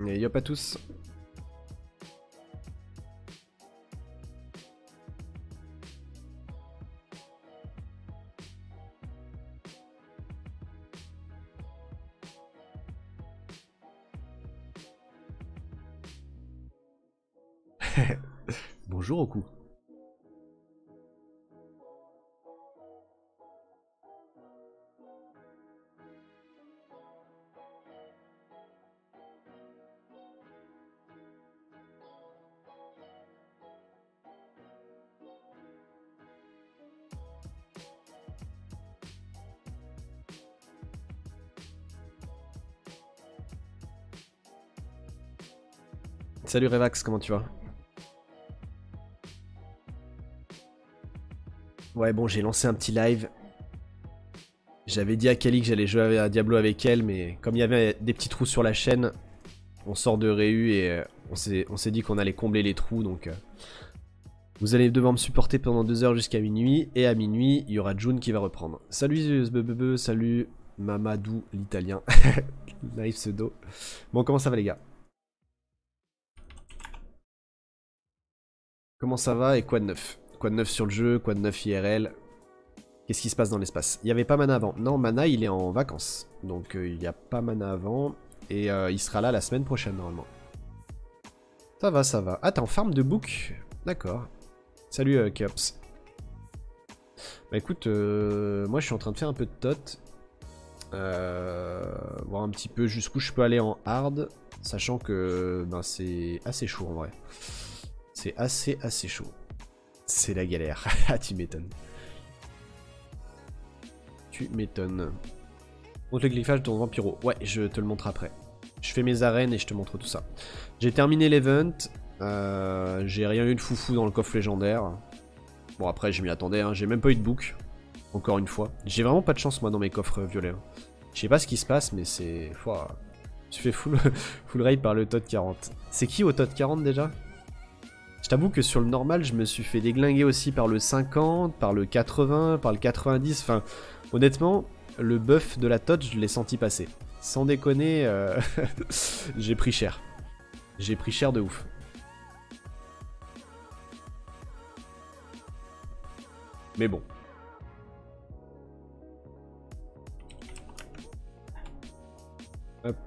Et yop à tous. Bonjour au coup. Salut Revax, comment tu vas? Ouais bon, j'ai lancé un petit live. J'avais dit à Kali que j'allais jouer à Diablo avec elle, mais comme il y avait des petits trous sur la chaîne, on sort de Réu et on s'est dit qu'on allait combler les trous, donc vous allez devoir me supporter pendant 2 heures jusqu'à minuit, et à minuit, il y aura June qui va reprendre. Salut Zbebebe, salut Mamadou l'italien, naïf pseudo. Bon, comment ça va les gars? Comment ça va et quoi de neuf? Quoi de neuf sur le jeu? Quoi de neuf IRL? Qu'est-ce qui se passe dans l'espace? Il n'y avait pas Mana avant. Non, Mana il est en vacances. Donc il n'y a pas Mana avant. Et il sera là la semaine prochaine normalement. Ça va, ça va. Ah, t'es en farm de book? D'accord. Salut Keops. Bah écoute, moi je suis en train de faire un peu de tot. Voir un petit peu jusqu'où je peux aller en hard. Sachant que ben, c'est assez chaud en vrai. C'est assez chaud. C'est la galère. Ah, tu m'étonnes. Tu m'étonnes. Montre le glyphage dans Vampiro. Ouais, je te le montre après. Je fais mes arènes et je te montre tout ça. J'ai terminé l'event. J'ai rien eu de foufou dans le coffre légendaire. Bon, après, je m'y attendais. Hein. J'ai même pas eu de book. Encore une fois. J'ai vraiment pas de chance, moi, dans mes coffres violets. Hein. Je sais pas ce qui se passe, mais c'est... Je fais full raid par le TOT 40. C'est qui au TOT 40 déjà? Je t'avoue que sur le normal, je me suis fait déglinguer aussi par le 50, par le 80, par le 90. Enfin, honnêtement, le buff de la TOT, je l'ai senti passer. Sans déconner, j'ai pris cher. J'ai pris cher de ouf. Mais bon. Hop.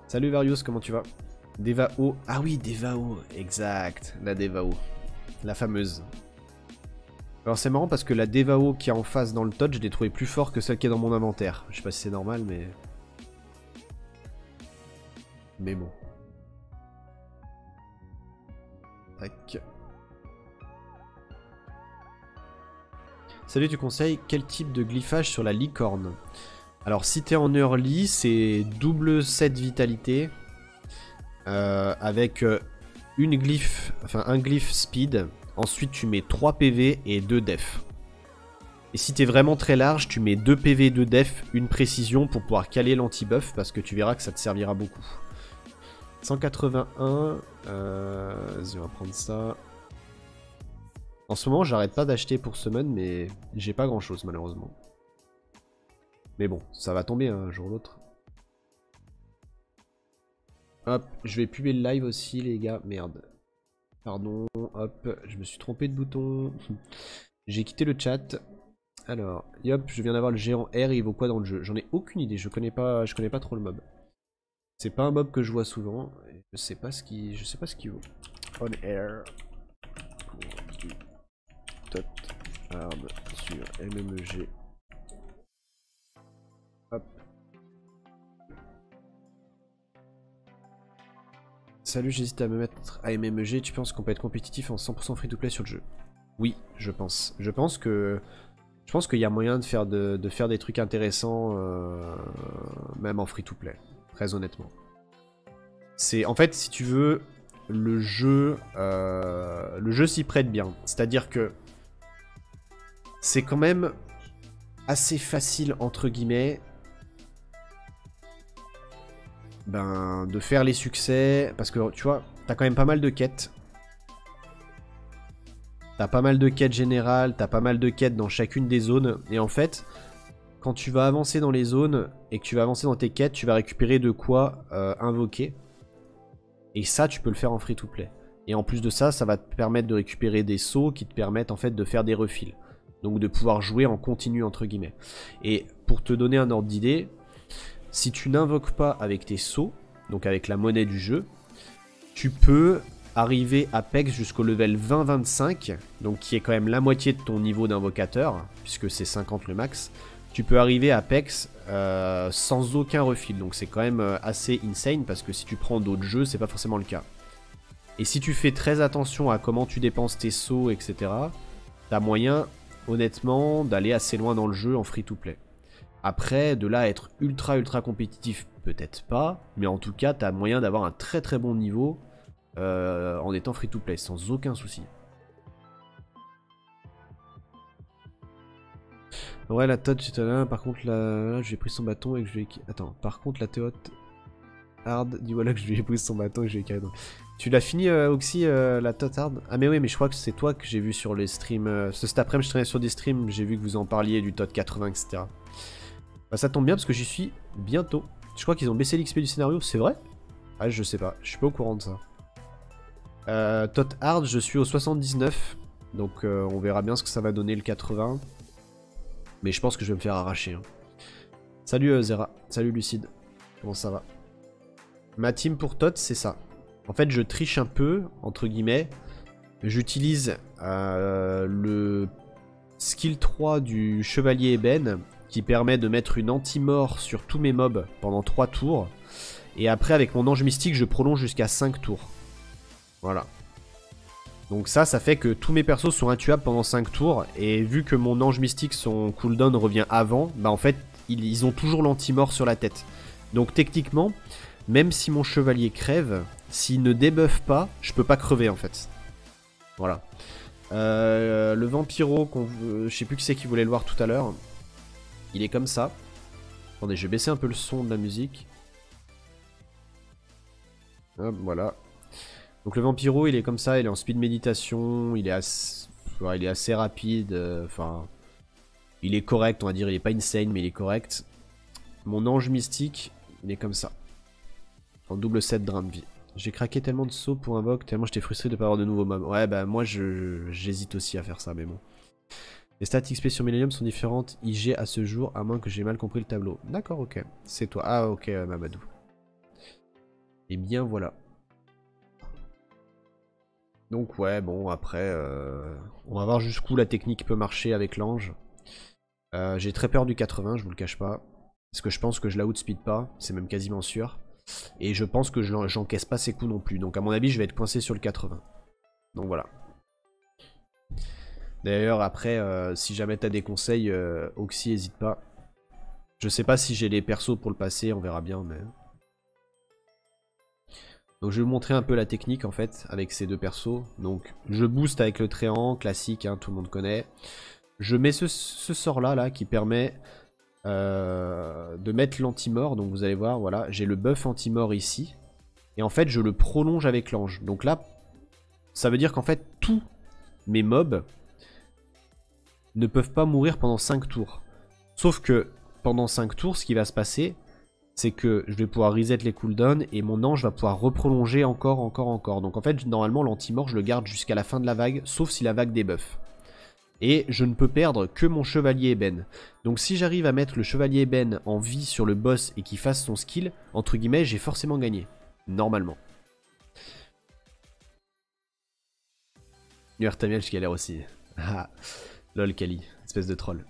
Salut Varius, comment tu vas? Devao. Ah oui, Devao. Exact. La Devao. La fameuse. Alors c'est marrant parce que la Devao qui est en face dans le TOT, je l'ai trouvé plus fort que celle qui est dans mon inventaire. Je sais pas si c'est normal, mais... Mais bon. Tac. Salut, tu conseilles quel type de glyphage sur la licorne? Alors si t'es en early, c'est double 7 vitalité. Avec un glyph speed. Ensuite tu mets 3 PV et 2 def. Et si t'es vraiment très large, tu mets 2 PV, 2 def, une précision pour pouvoir caler l'anti-buff, parce que tu verras que ça te servira beaucoup. 181, vas-y on va prendre ça. En ce moment j'arrête pas d'acheter pour summon, mais j'ai pas grand chose malheureusement. Mais bon, ça va tomber un jour ou l'autre. Hop, je vais publier le live aussi les gars, merde. Pardon, hop, je me suis trompé de bouton. J'ai quitté le chat. Alors, hop, je viens d'avoir le géant R, il vaut quoi dans le jeu? J'en ai aucune idée, je connais pas trop le mob. C'est pas un mob que je vois souvent, et je sais pas ce qu'il vaut. On air pour du tot hard sur MMEG. Hop. Salut, j'hésite à me mettre à MMEG, tu penses qu'on peut être compétitif en 100% free-to-play sur le jeu? Oui, je pense. Je pense qu'il y a moyen de faire des trucs intéressants, même en free-to-play, très honnêtement. C'est en fait, si tu veux, le jeu s'y prête bien. C'est-à-dire que c'est quand même assez facile, entre guillemets, ben, de faire les succès, parce que tu vois, t'as quand même pas mal de quêtes. T'as pas mal de quêtes générales, t'as pas mal de quêtes dans chacune des zones, et en fait, quand tu vas avancer dans les zones, et que tu vas avancer dans tes quêtes, tu vas récupérer de quoi invoquer. Et ça, tu peux le faire en free to play. Et en plus de ça, ça va te permettre de récupérer des sauts qui te permettent en fait de faire des refills. Donc de pouvoir jouer en continu entre guillemets. Et pour te donner un ordre d'idée, si tu n'invoques pas avec tes sauts, donc avec la monnaie du jeu, tu peux arriver Apex jusqu'au level 20-25, donc qui est quand même la moitié de ton niveau d'invocateur, puisque c'est 50 le max. Tu peux arriver à Apex sans aucun refill, donc c'est quand même assez insane, parce que si tu prends d'autres jeux, c'est pas forcément le cas. Et si tu fais très attention à comment tu dépenses tes sauts, etc., t'as moyen, honnêtement, d'aller assez loin dans le jeu en free-to-play. Après, de là à être ultra compétitif, peut-être pas, mais en tout cas, t'as moyen d'avoir un très bon niveau en étant free-to-play, sans aucun souci. Ouais, la Todd, j'étais là, par contre, là j'ai pris son bâton et que je lui ai... Attends, par contre, la Théote Hard, dis voilà que je lui ai pris son bâton et que je lui ai carré. Tu l'as fini, Oxy, la Todd Hard? Ah mais oui, mais je crois que c'est toi que j'ai vu sur les streams. Cet après-midi, je traînais sur des streams, j'ai vu que vous en parliez du Todd 80, etc. Bah ça tombe bien parce que j'y suis bientôt. Je crois qu'ils ont baissé l'XP du scénario, c'est vrai? Ah, je sais pas, je suis pas au courant de ça. Todd Hard, je suis au 79, donc on verra bien ce que ça va donner le 80. Mais je pense que je vais me faire arracher. Hein. Salut Zera, salut Lucide, comment ça va? Ma team pour Todd, c'est ça. En fait, je triche un peu, entre guillemets. J'utilise le skill 3 du Chevalier Ébène, qui permet de mettre une anti-mort sur tous mes mobs pendant 3 tours. Et après, avec mon ange mystique, je prolonge jusqu'à 5 tours. Voilà. Donc ça fait que tous mes persos sont intuables pendant 5 tours. Et vu que mon ange mystique, son cooldown revient avant, bah en fait, ils ont toujours l'anti-mort sur la tête. Donc techniquement, même si mon chevalier crève, s'il ne débuffe pas, je peux pas crever en fait. Voilà. Le vampiro, je sais plus qui c'est qui voulait le voir tout à l'heure. Il est comme ça. Attendez, je vais baisser un peu le son de la musique. Hop, voilà. Donc le vampiro, il est comme ça, il est en speed méditation, il est assez rapide, enfin... il est correct, on va dire, il est pas insane, mais il est correct. Mon ange mystique, il est comme ça. En double 7 drain de vie. J'ai craqué tellement de sauts pour invoque, tellement j'étais frustré de pas avoir de nouveaux mobs. Ouais, bah moi j'hésite aussi à faire ça, mais bon. Les stats XP sur Millennium sont différentes IG à ce jour, à moins que j'ai mal compris le tableau. D'accord, ok. C'est toi. Ah, ok, Mamadou. Et bien voilà. Donc ouais, bon, après, on va voir jusqu'où la technique peut marcher avec l'ange. J'ai très peur du 80, je vous le cache pas. Parce que je pense que je la outspeed pas, c'est même quasiment sûr. Et je pense que j'encaisse pas ses coups non plus. Donc à mon avis, je vais être coincé sur le 80. Donc voilà. D'ailleurs, après, si jamais t'as des conseils, Oxy, hésite pas. Je sais pas si j'ai les persos pour le passer, on verra bien, mais... Donc je vais vous montrer un peu la technique en fait avec ces deux persos. Donc je booste avec le tréant, classique, hein, tout le monde connaît. Je mets ce sort là qui permet de mettre l'anti-mort. Donc vous allez voir, voilà, j'ai le buff anti-mort ici. Et en fait je le prolonge avec l'ange. Donc là, ça veut dire qu'en fait tous mes mobs ne peuvent pas mourir pendant 5 tours. Sauf que pendant 5 tours, ce qui va se passer... c'est que je vais pouvoir reset les cooldowns et mon ange va pouvoir reprolonger encore. Donc en fait, normalement, l'anti-mort, je le garde jusqu'à la fin de la vague, sauf si la vague débuffe. Et je ne peux perdre que mon chevalier ébène. Donc si j'arrive à mettre le chevalier ébène en vie sur le boss et qu'il fasse son skill, entre guillemets, j'ai forcément gagné. Normalement. Nuertamiel, je galère aussi. Ah, lol, Kali, espèce de troll.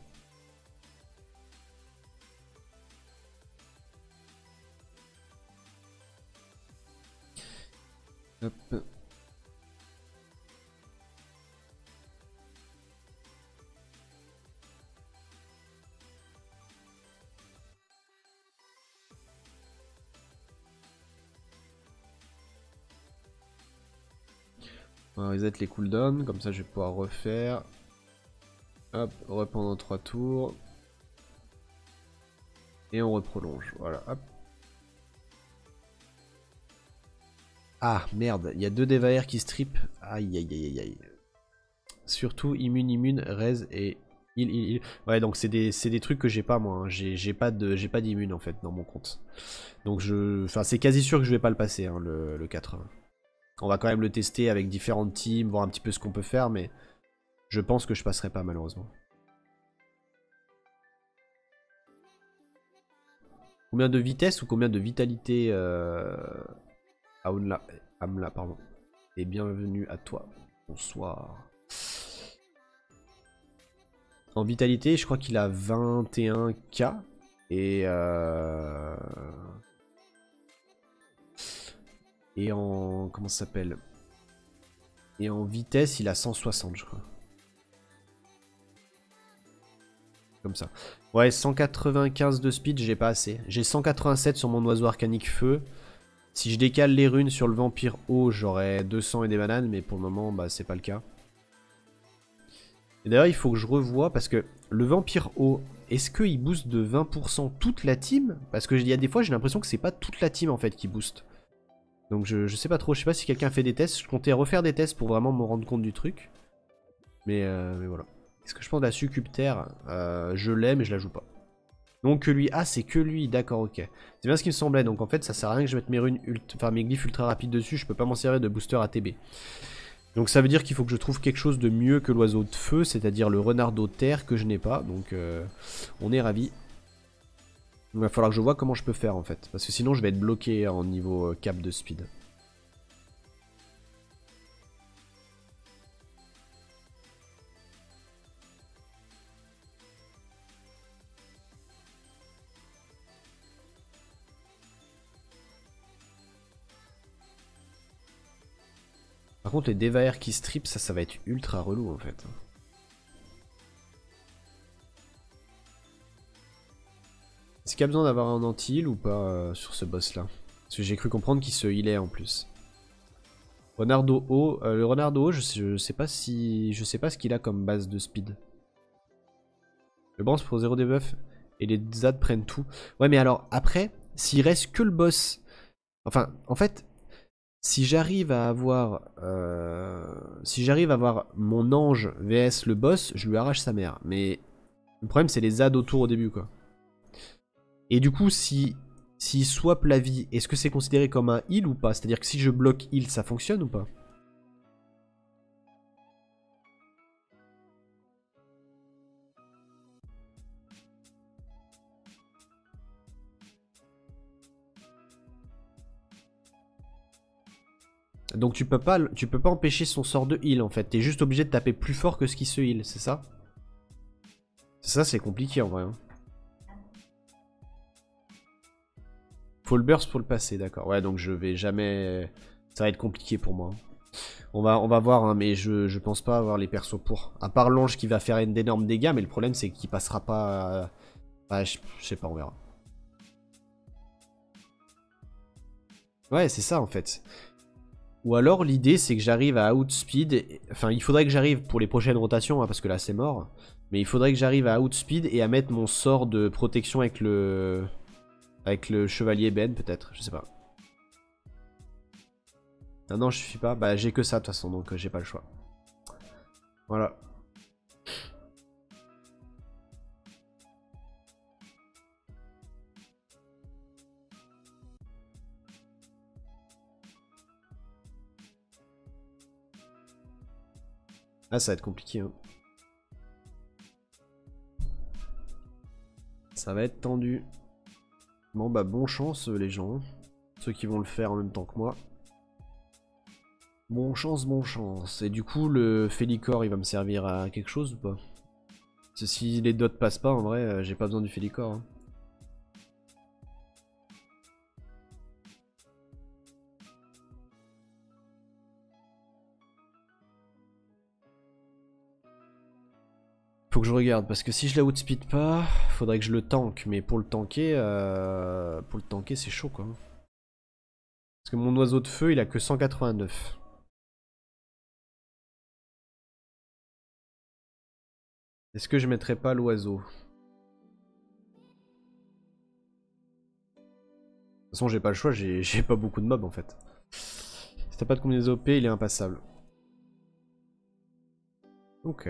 Hop. On va reset les cooldowns, comme ça je vais pouvoir refaire. Hop, pendant 3 tours. Et on reprolonge, voilà, hop. Ah, merde, il y a 2 Devair qui strip. Aïe, aïe, aïe, aïe, aïe. Surtout immune, res et Ouais, donc c'est des trucs que j'ai pas moi, hein. J'ai pas d'immune en fait dans mon compte. Donc enfin c'est quasi sûr que je vais pas le passer hein, le 4. On va quand même le tester avec différentes teams, voir un petit peu ce qu'on peut faire, mais je pense que je passerai pas malheureusement. Combien de vitesse ou combien de vitalité Amla, pardon. Et bienvenue à toi. Bonsoir. En vitalité, je crois qu'il a 21K. Et en... Comment ça s'appelle? Et en vitesse, il a 160, je crois. Comme ça. Ouais, 195 de speed, j'ai pas assez. J'ai 187 sur mon oiseau arcanique feu. Si je décale les runes sur le vampire eau, j'aurai 200 et des bananes, mais pour le moment, bah, c'est pas le cas. Et d'ailleurs, il faut que je revoie, parce que le vampire eau, est-ce qu'il booste de 20% toute la team? Parce que il y a des fois, j'ai l'impression que c'est pas toute la team en fait qui booste. Donc je sais pas trop, je sais pas si quelqu'un fait des tests. Je comptais refaire des tests pour vraiment me rendre compte du truc. Mais voilà. Est-ce que je pense de la succubterre je l'ai, mais je la joue pas. Donc que lui, ah c'est que lui, d'accord, ok. C'est bien ce qui me semblait, donc en fait ça sert à rien que je mette mes runes, enfin mes glyphes ultra rapides dessus, je peux pas m'en servir de booster ATB. Donc ça veut dire qu'il faut que je trouve quelque chose de mieux que l'oiseau de feu, c'est-à-dire le renardeau terre que je n'ai pas, donc on est ravis. Il va falloir que je vois comment je peux faire en fait, parce que sinon je vais être bloqué en niveau cap de speed. Par contre les dévaères qui strip, ça va être ultra relou en fait. Est-ce qu'il y a besoin d'avoir un anti-heal ou pas sur ce boss là? Parce que j'ai cru comprendre qu'il se healait en plus. Renardo haut, le renardo haut, je sais pas ce qu'il a comme base de speed. Le bronze pour 0 debuff et les ZAD prennent tout. Ouais mais alors après, s'il reste que le boss, enfin en fait, si j'arrive à avoir mon ange vs le boss, je lui arrache sa mère. Mais le problème c'est les ZAD autour au début quoi. Et du coup s'il swap la vie, est-ce que c'est considéré comme un heal ou pas? C'est-à-dire que si je bloque heal, ça fonctionne ou pas? Donc tu peux pas empêcher son sort de heal en fait. T'es juste obligé de taper plus fort que ce qui se heal, c'est ça? Ça c'est compliqué en vrai. Hein. Faut le burst pour le passer, d'accord. Ouais donc je vais jamais... Ça va être compliqué pour moi. On va voir, hein, mais je pense pas avoir les persos pour. À part l'ange qui va faire d'énormes dégâts, mais le problème c'est qu'il passera pas... Ouais, je sais pas, on verra. Ouais, c'est ça en fait. Ou alors l'idée c'est que j'arrive à outspeed, enfin il faudrait que j'arrive pour les prochaines rotations hein, parce que là c'est mort. Mais il faudrait que j'arrive à outspeed et à mettre mon sort de protection avec le chevalier Ben peut-être, je sais pas. Ah non je suffis pas, bah j'ai que ça de toute façon donc j'ai pas le choix. Voilà. Ah ça va être compliqué hein. Ça va être tendu. Bon bah bonne chance les gens. Ceux qui vont le faire en même temps que moi. Bon chance, bon chance. Et du coup le Félicor il va me servir à quelque chose ou pas? Parce que si les dots passent pas en vrai j'ai pas besoin du Félicor. Hein. Faut que je regarde parce que si je la outspeed pas, faudrait que je le tank. Mais pour le tanker c'est chaud quoi. Parce que mon oiseau de feu il a que 189. Est-ce que je mettrais pas l'oiseau? De toute façon j'ai pas le choix, j'ai pas beaucoup de mobs en fait. Si t'as pas de combinaison OP il est impassable. Ok.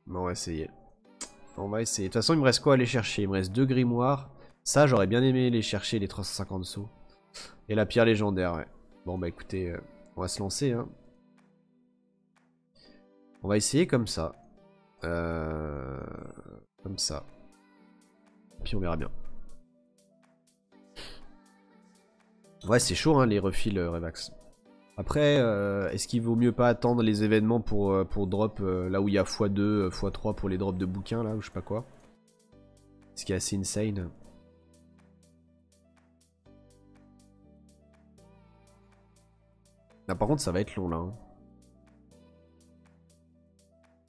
Bon, on va essayer. On va essayer. De toute façon, il me reste quoi à aller chercher? Il me reste 2 grimoires. Ça, j'aurais bien aimé les chercher, les 350 sauts. Et la pierre légendaire, ouais. Bon, bah écoutez, on va se lancer, hein. On va essayer comme ça. Comme ça. Puis on verra bien. Ouais, c'est chaud, hein, les refills Revax. Après, est-ce qu'il vaut mieux pas attendre les événements pour drop là où il y a x2, x3 pour les drops de bouquins, là, ou je sais pas quoi? Ce qui est assez insane. Là, par contre, ça va être long, là. Hein.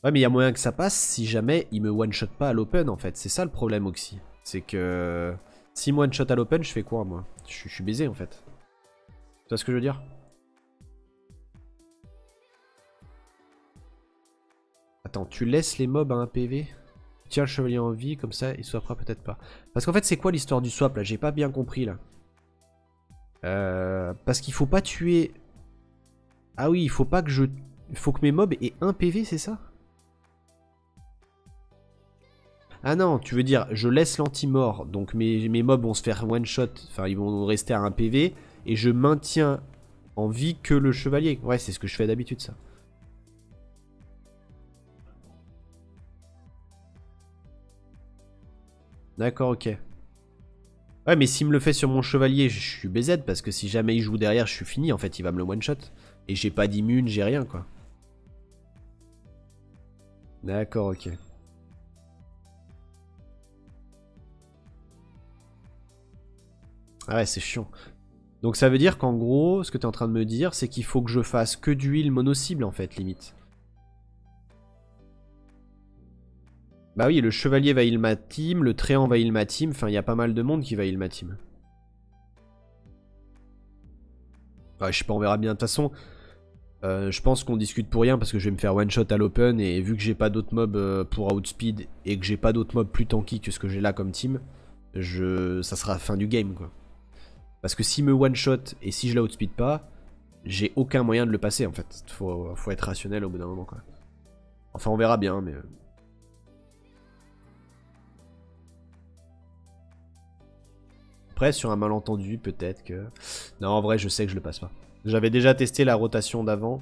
Ouais, mais il y a moyen que ça passe si jamais il me one-shot pas à l'open, en fait. C'est ça le problème, Oxy. C'est que s'il me one-shot à l'open, je fais quoi, moi? Je suis baisé, en fait. Tu vois ce que je veux dire? Attends, tu laisses les mobs à un PV? Tiens le chevalier en vie, comme ça il swappera peut-être pas. Parce qu'en fait, c'est quoi l'histoire du swap là? J'ai pas bien compris là. Parce qu'il faut pas tuer. Ah oui, il faut pas que je. Il faut que mes mobs aient un PV, c'est ça? Ah non, tu veux dire, je laisse l'anti-mort, donc mes mobs vont se faire one shot, enfin ils vont rester à un PV, et je maintiens en vie que le chevalier. Ouais, c'est ce que je fais d'habitude ça. D'accord, ok. Ouais, mais s'il me le fait sur mon chevalier, je suis BZ parce que si jamais il joue derrière, je suis fini. En fait, il va me le one-shot. Et j'ai pas d'immune, j'ai rien, quoi. D'accord, ok. Ah ouais, c'est chiant. Donc ça veut dire qu'en gros, ce que t'es en train de me dire, c'est qu'il faut que je fasse que d'huile mono-cible, en fait, limite. Bah oui, le chevalier va heal ma team, le tréant va heal ma team. Enfin, il y a pas mal de monde qui va heal ma team. Ouais, je sais pas, on verra bien. De toute façon, je pense qu'on discute pour rien parce que je vais me faire one shot à l'open et vu que j'ai pas d'autres mobs pour outspeed et que j'ai pas d'autres mobs plus tanky que ce que j'ai là comme team, ça sera la fin du game quoi. Parce que s'il me one shot et si je la outspeed pas, j'ai aucun moyen de le passer en fait. Faut être rationnel au bout d'un moment quoi. Enfin on verra bien mais... Après sur un malentendu peut-être que... Non en vrai je sais que je le passe pas. J'avais déjà testé la rotation d'avant.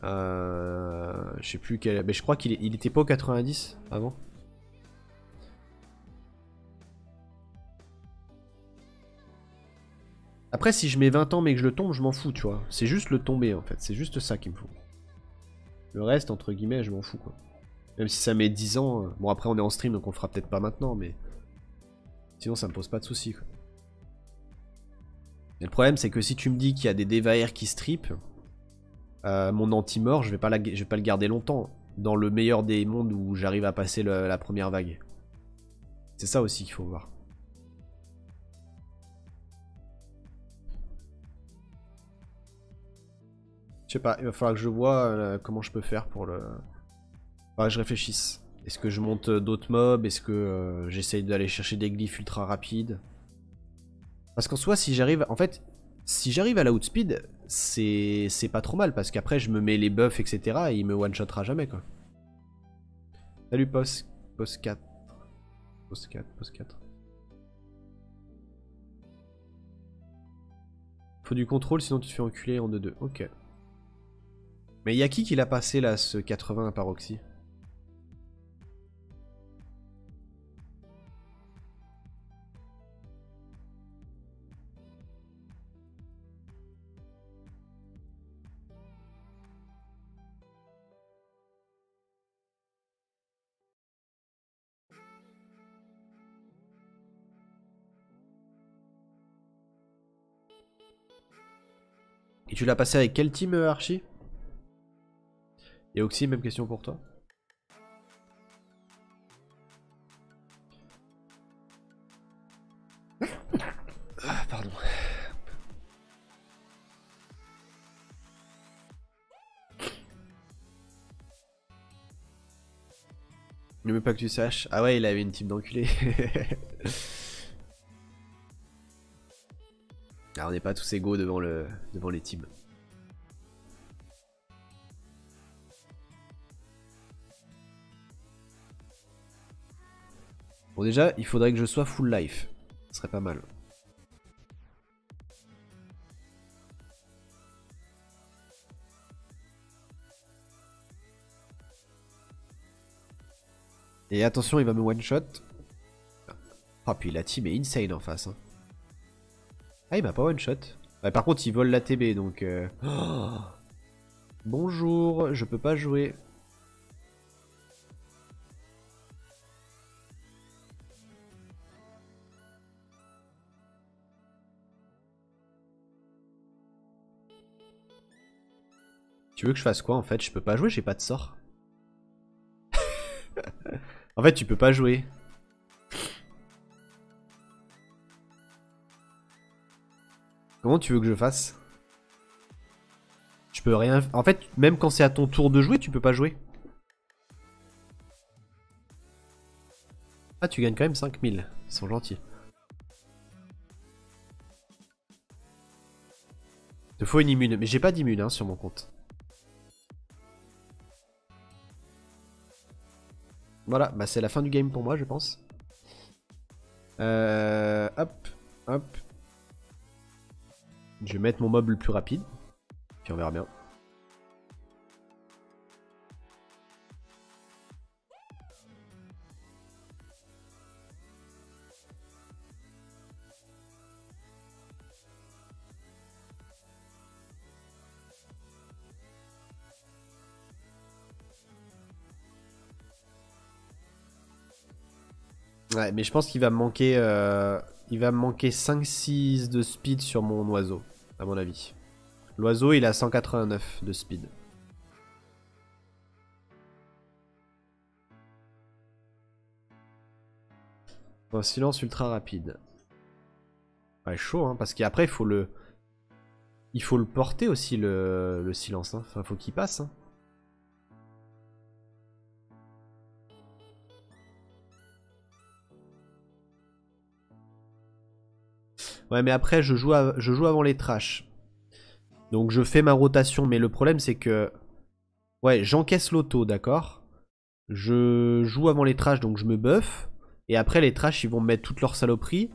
Je sais plus quel... Mais je crois qu'il était pas au 90 avant. Après si je mets 20 ans mais que je le tombe, je m'en fous tu vois. C'est juste le tomber en fait, c'est juste ça qu'il me faut. Le reste entre guillemets je m'en fous quoi. Même si ça met 10 ans... Bon après on est en stream donc on le fera peut-être pas maintenant mais... Sinon ça me pose pas de soucis quoi. Et le problème c'est que si tu me dis qu'il y a des Devair qui strip, mon anti-mort je vais pas le garder longtemps. Dans le meilleur des mondes où j'arrive à passer la première vague. C'est ça aussi qu'il faut voir. Je sais pas, il va falloir que je vois comment je peux faire pour le... Faudra que je réfléchisse. Est-ce que je monte d'autres mobs? Est-ce que j'essaye d'aller chercher des glyphes ultra rapides? Parce qu'en soi, si j'arrive... En fait, si j'arrive à la outspeed, c'est pas trop mal. Parce qu'après, je me mets les buffs, etc. Et il me one-shotera jamais, quoi. Salut, post 4. Post 4, post 4. Faut du contrôle, sinon tu te fais enculer en 2-2. Ok. Mais y'a qui l'a passé, là, ce 80 par Oxy? Et tu l'as passé avec quel team, Archie? Et Oxy, même question pour toi. Ah, pardon. Ne veux pas que tu saches. Ah ouais, il avait une team d'enculés. Ah, on n'est pas tous égaux devant les teams. Bon déjà, il faudrait que je sois full life. Ce serait pas mal. Et attention, il va me one-shot. Ah, puis la team est insane en face. Hein. Ah, il m'a pas one-shot. Ouais, par contre, il vole la TB, donc... Oh, bonjour, je peux pas jouer. Tu veux que je fasse quoi en fait? Je peux pas jouer, j'ai pas de sort. En fait, tu peux pas jouer. Comment tu veux que je fasse? Je peux rien... En fait, même quand c'est à ton tour de jouer, tu peux pas jouer. Ah, tu gagnes quand même 5000. Ils sont gentils. Il te faut une immune. Mais j'ai pas d'immune hein, sur mon compte. Voilà, bah c'est la fin du game pour moi, je pense. Hop, hop. Je vais mettre mon mob le plus rapide. Puis on verra bien. Ouais, mais je pense qu'il va me manquer... il va me manquer 5-6 de speed sur mon oiseau, à mon avis. L'oiseau, il a 189 de speed. Un silence ultra rapide. Ouais, chaud, hein, parce qu'après, il faut le... Il faut le porter aussi, le silence. Hein. Enfin, faut qu'il passe. Hein. Ouais, mais après, je joue avant les trash. Donc, je fais ma rotation. Mais le problème, c'est que... Ouais, j'encaisse l'auto, d'accord. Je joue avant les trash, donc je me buff. Et après, les trash, ils vont me mettre toutes leurs saloperies.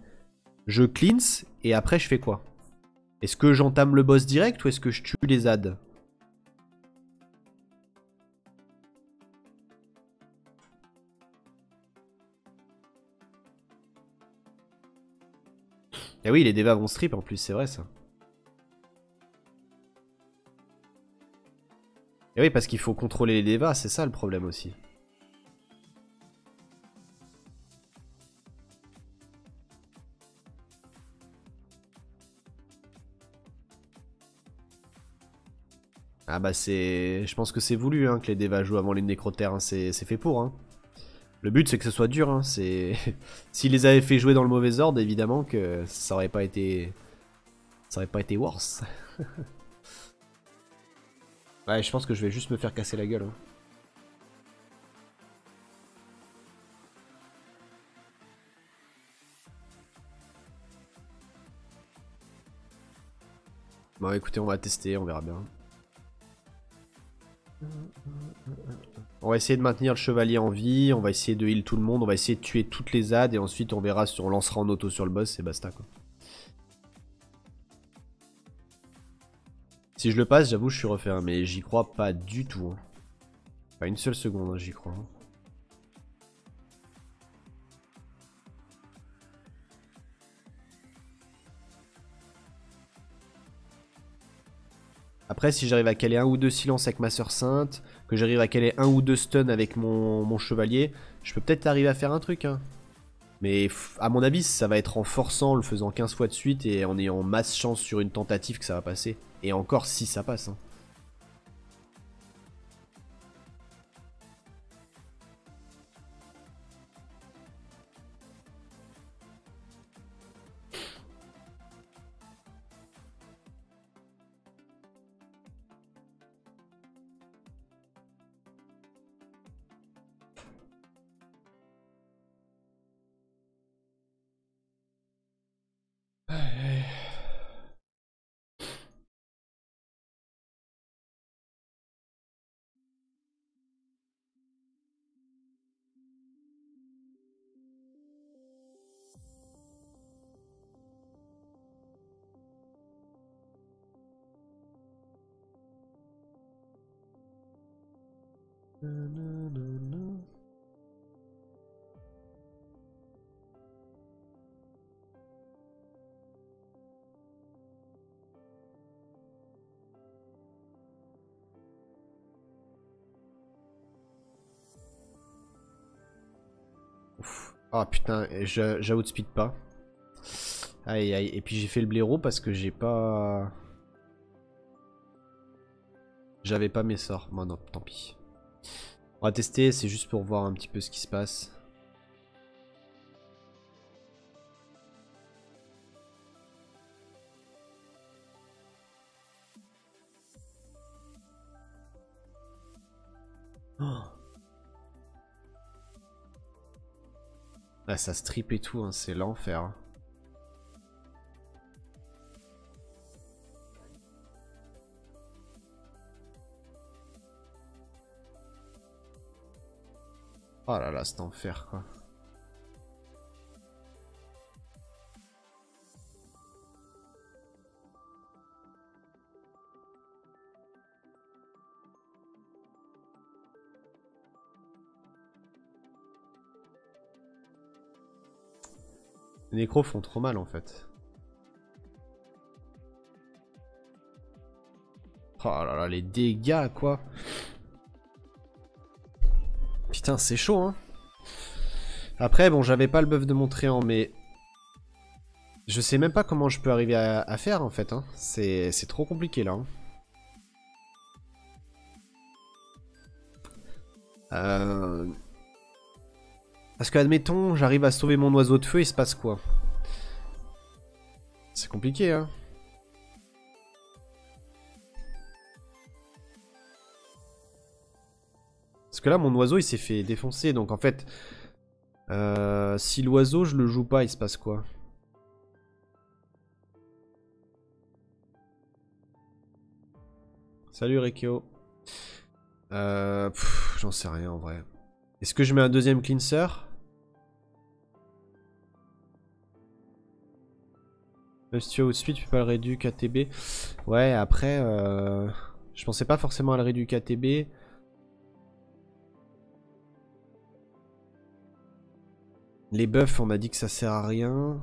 Je cleanse. Et après, je fais quoi? Est-ce que j'entame le boss direct ou est-ce que je tue les adds? Eh oui, les devas vont strip en plus, c'est vrai ça. Et oui, parce qu'il faut contrôler les devas, c'est ça le problème aussi. Ah bah c'est... Je pense que c'est voulu hein, que les devas jouent avant les nécrotaires, hein. C'est fait pour. Hein. Le but c'est que ce soit dur. Hein. S'ils les avaient fait jouer dans le mauvais ordre, évidemment que ça aurait pas été... Ça aurait pas été worse. Ouais, je pense que je vais juste me faire casser la gueule. Hein. Bon écoutez, on va tester, on verra bien. On va essayer de maintenir le chevalier en vie, on va essayer de heal tout le monde, on va essayer de tuer toutes les adds et ensuite on verra si on lancera en auto sur le boss et basta quoi. Si je le passe, j'avoue je suis refait, hein, mais j'y crois pas du tout. Hein. Pas une seule seconde, hein, j'y crois. Hein. Après, si j'arrive à caler un ou deux silences avec ma soeur sainte, que j'arrive à caler un ou deux stuns avec mon chevalier, je peux peut-être arriver à faire un truc. Hein. Mais à mon avis, ça va être en forçant, le faisant 15 fois de suite et en ayant masse chance sur une tentative que ça va passer. Et encore si ça passe. Hein. Ah putain, j'outspeed pas. Aïe aïe, et puis j'ai fait le blaireau parce que j'ai pas... J'avais pas mes sorts. Bon non, tant pis. On va tester, c'est juste pour voir un petit peu ce qui se passe. Oh. Ah, ça strip et tout, hein, c'est l'enfer. Oh là là, c'est enfer quoi. Les nécros font trop mal en fait. Oh là là, les dégâts quoi. Putain, c'est chaud hein. Après, bon, j'avais pas le buff de mon tréant, mais... Je sais même pas comment je peux arriver à faire en fait. Hein. C'est trop compliqué là. Hein. Parce que, admettons, j'arrive à sauver mon oiseau de feu, il se passe quoi? C'est compliqué, hein. Parce que là, mon oiseau, il s'est fait défoncer, donc en fait... si l'oiseau, je le joue pas, il se passe quoi? Salut, Rekeo. J'en sais rien, en vrai. Est-ce que je mets un deuxième cleanser? Même si tu as outspeed, tu peux pas le réduire KTB. Ouais, après, je pensais pas forcément à le réduire KTB. Les buffs, on m'a dit que ça sert à rien.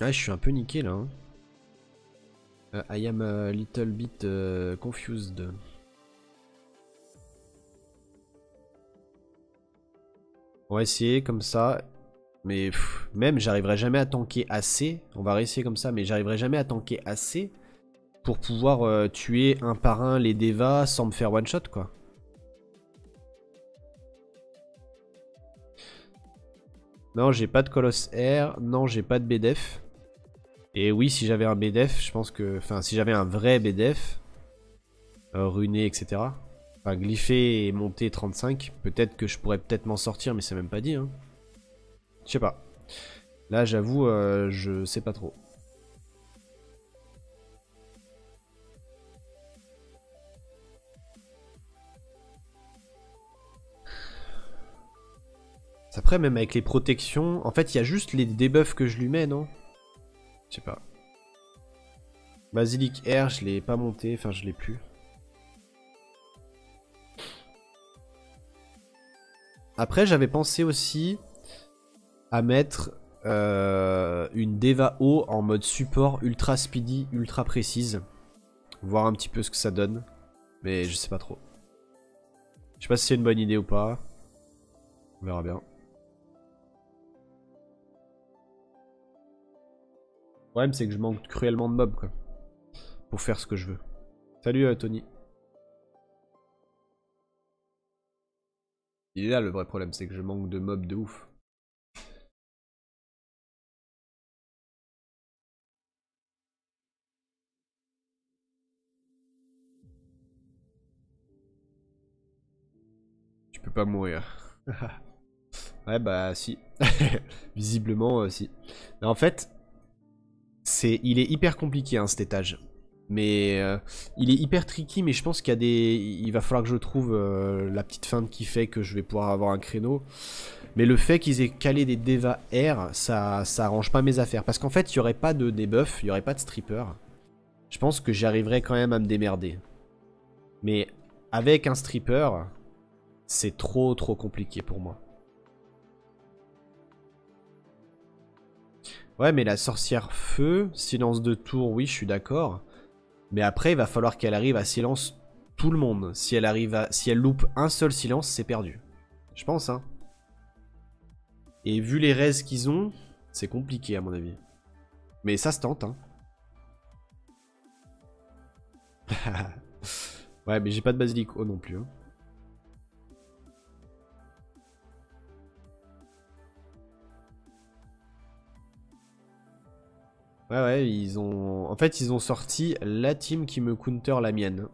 Ouais, je suis un peu niqué là. Hein. I am a little bit confused. On va essayer comme ça. Mais même, j'arriverai jamais à tanker assez. On va réessayer comme ça, mais j'arriverai jamais à tanker assez pour pouvoir tuer un par un les devas sans me faire one shot quoi. Non, j'ai pas de Colosse R. Non, j'ai pas de BDF. Et oui, si j'avais un BDF, je pense que... Enfin, si j'avais un vrai BDF, runé, etc. Enfin, glyphé et monté 35, peut-être que je pourrais peut-être m'en sortir, mais c'est même pas dit. Hein. Je sais pas. Là, j'avoue, je sais pas trop. Après, même avec les protections... En fait, il y a juste les debuffs que je lui mets, non? Je sais pas. Basilic R, je l'ai pas monté, enfin je l'ai plus. Après, j'avais pensé aussi à mettre une Deva O en mode support ultra speedy, ultra précise. Voir un petit peu ce que ça donne. Mais je sais pas trop. Je sais pas si c'est une bonne idée ou pas. On verra bien. Le problème, c'est que je manque cruellement de mobs, quoi. Pour faire ce que je veux. Salut, Tony. Il est là le vrai problème, c'est que je manque de mobs de ouf. Tu peux pas mourir. Ouais, bah si. Visiblement, si. Mais en fait, il est hyper compliqué, hein, cet étage. Mais il est hyper tricky, mais je pense qu'il y a des... Il va falloir que je trouve la petite feinte qui fait que je vais pouvoir avoir un créneau. Mais le fait qu'ils aient calé des Deva R, ça arrange pas mes affaires. Parce qu'en fait, il n'y aurait pas de debuff, il n'y aurait pas de stripper. je pense que j'arriverai quand même à me démerder. Mais avec un stripper, c'est trop compliqué pour moi. Ouais, mais la sorcière feu, silence de tour, oui, je suis d'accord. Mais après, il va falloir qu'elle arrive à silence tout le monde. Si elle loupe un seul silence, c'est perdu. Je pense, hein. Et vu les raises qu'ils ont, c'est compliqué à mon avis. Mais ça se tente, hein. Ouais, mais j'ai pas de basilic haut non plus, hein. Ouais, ils ont... En fait, ils ont sorti la team qui me counter la mienne.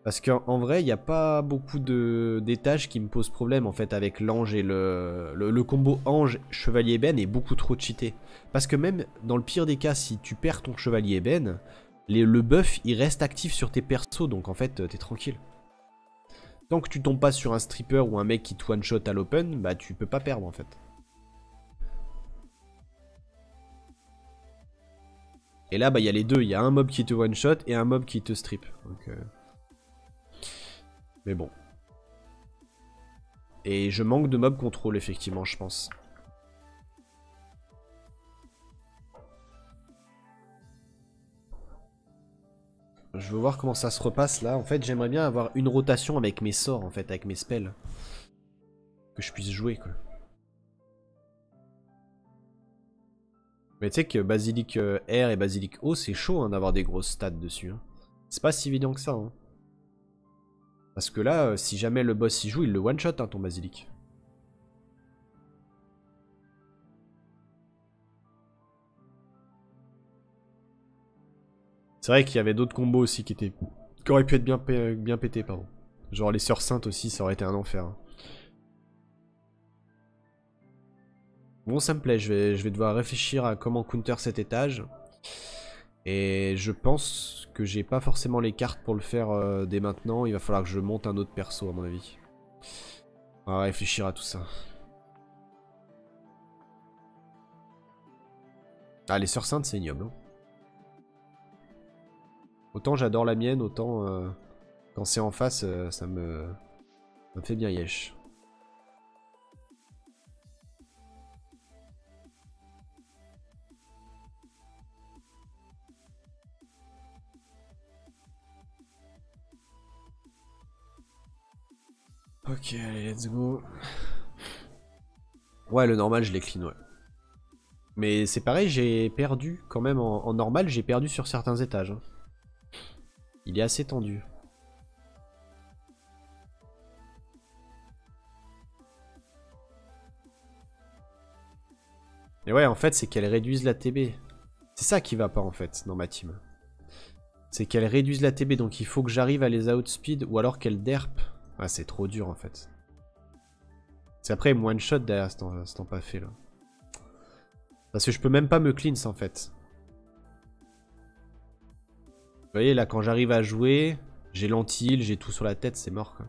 Parce qu'en vrai, il n'y a pas beaucoup d'étages qui me posent problème, en fait, avec l'ange et le combo ange-chevalier ébène est beaucoup trop cheaté. Parce que même dans le pire des cas, si tu perds ton chevalier ébène, le buff, il reste actif sur tes persos, donc en fait, t'es tranquille. Tant que tu tombes pas sur un stripper ou un mec qui te one-shot à l'open, bah tu peux pas perdre, en fait. Et là, bah, il y a les deux. Il y a un mob qui te one-shot et un mob qui te strip. Donc, mais bon. Et je manque de mob contrôle, effectivement, je pense. Je veux voir comment ça se repasse, là. En fait, j'aimerais bien avoir une rotation avec mes sorts, en fait, avec mes spells. Que je puisse jouer, quoi. Mais tu sais que Basilic R et Basilic O, c'est chaud hein, d'avoir des grosses stats dessus. Hein. C'est pas si évident que ça. Hein. Parce que là, si jamais le boss y joue, il le one-shot, hein, ton Basilic. C'est vrai qu'il y avait d'autres combos aussi qui auraient pu être bien pétés, pardon. Genre les sœurs saintes aussi, ça aurait été un enfer. Hein. Bon, ça me plaît, je vais devoir réfléchir à comment counter cet étage. Et je pense que j'ai pas forcément les cartes pour le faire dès maintenant. Il va falloir que je monte un autre perso à mon avis. On va réfléchir à tout ça. Ah, les sœurs saintes, c'est ignoble. Hein. Autant j'adore la mienne, autant quand c'est en face, ça me fait bien yesh. Ok, allez, let's go. Ouais, le normal, je l'ai clean, ouais. Mais c'est pareil, j'ai perdu quand même en normal, j'ai perdu sur certains étages. Hein. Il est assez tendu. Et ouais, en fait, c'est qu'elle réduise la TB. C'est ça qui va pas, en fait, dans ma team. C'est qu'elle réduise la TB, donc il faut que j'arrive à les outspeed, ou alors qu'elle derp. Ah, c'est trop dur, en fait. C'est après, il me one-shot derrière ce temps pas fait, là. Parce que je peux même pas me cleanse, en fait. Vous voyez, là, quand j'arrive à jouer, j'ai l'anti-heal, j'ai tout sur la tête, c'est mort, quoi.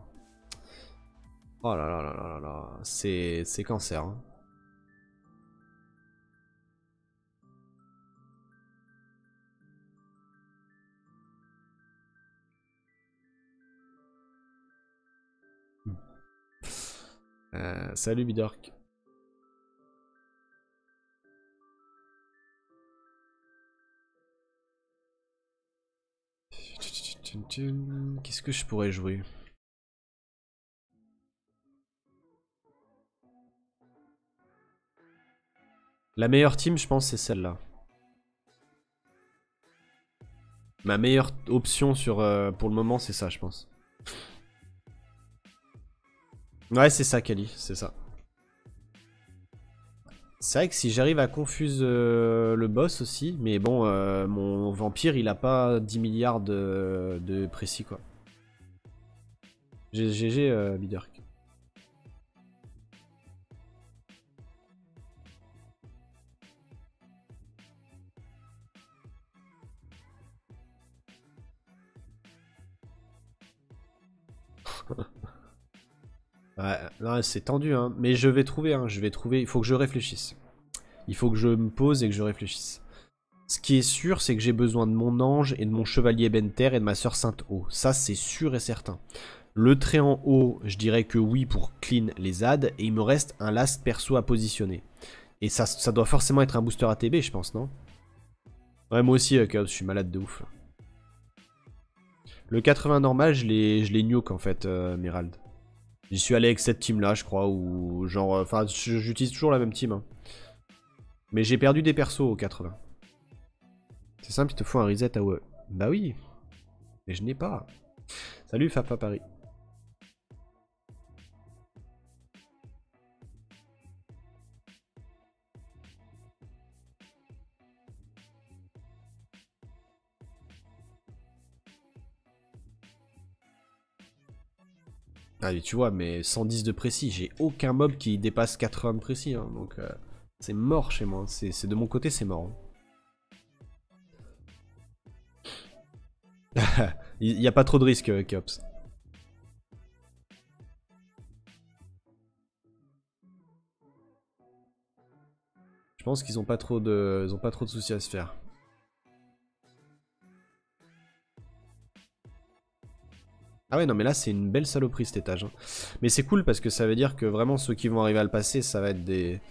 Oh là là là là là là. C'est cancer, hein. Salut Bidork. Qu'est-ce que je pourrais jouer? La meilleure team, je pense, c'est celle-là. Ma meilleure option pour le moment, c'est ça, je pense. Ouais, c'est ça, Kali, c'est ça. C'est vrai que si j'arrive à confuse le boss aussi, mais bon, mon vampire, il a pas 10 milliards de précis, quoi. GG, Bidurk. Ouais, c'est tendu, hein. Mais je vais trouver, hein. Je vais trouver. Il faut que je réfléchisse. Il faut que je me pose et que je réfléchisse. Ce qui est sûr, c'est que j'ai besoin de mon ange et de mon chevalier Benter et de ma sœur Sainte-Eau. Ça, c'est sûr et certain. Le trait en haut, je dirais que oui pour clean les adds. Et il me reste un last perso à positionner. Et ça doit forcément être un booster ATB, je pense, non? Ouais, moi aussi, Chaos, je suis malade de ouf. Le 80 normal, je l'ai nuke en fait, Mirald. J'y suis allé avec cette team là, je crois, ou genre... Enfin, j'utilise toujours la même team. Hein. Mais j'ai perdu des persos au 80. C'est simple, il te faut un reset à AOE. Bah oui. Mais je n'ai pas. Salut Fafa Paris. Allez, tu vois, mais 110 de précis, j'ai aucun mob qui dépasse 80 de précis, hein, donc c'est mort chez moi. C'est de mon côté, c'est mort. Il n'y a pas trop de risques, Keops. Je pense qu'ils ont pas trop de, ils ont pas trop de soucis à se faire. Ah ouais, non, mais là, c'est une belle saloperie cet étage. Hein. Mais c'est cool parce que ça veut dire que vraiment, ceux qui vont arriver à le passer, ça va être des...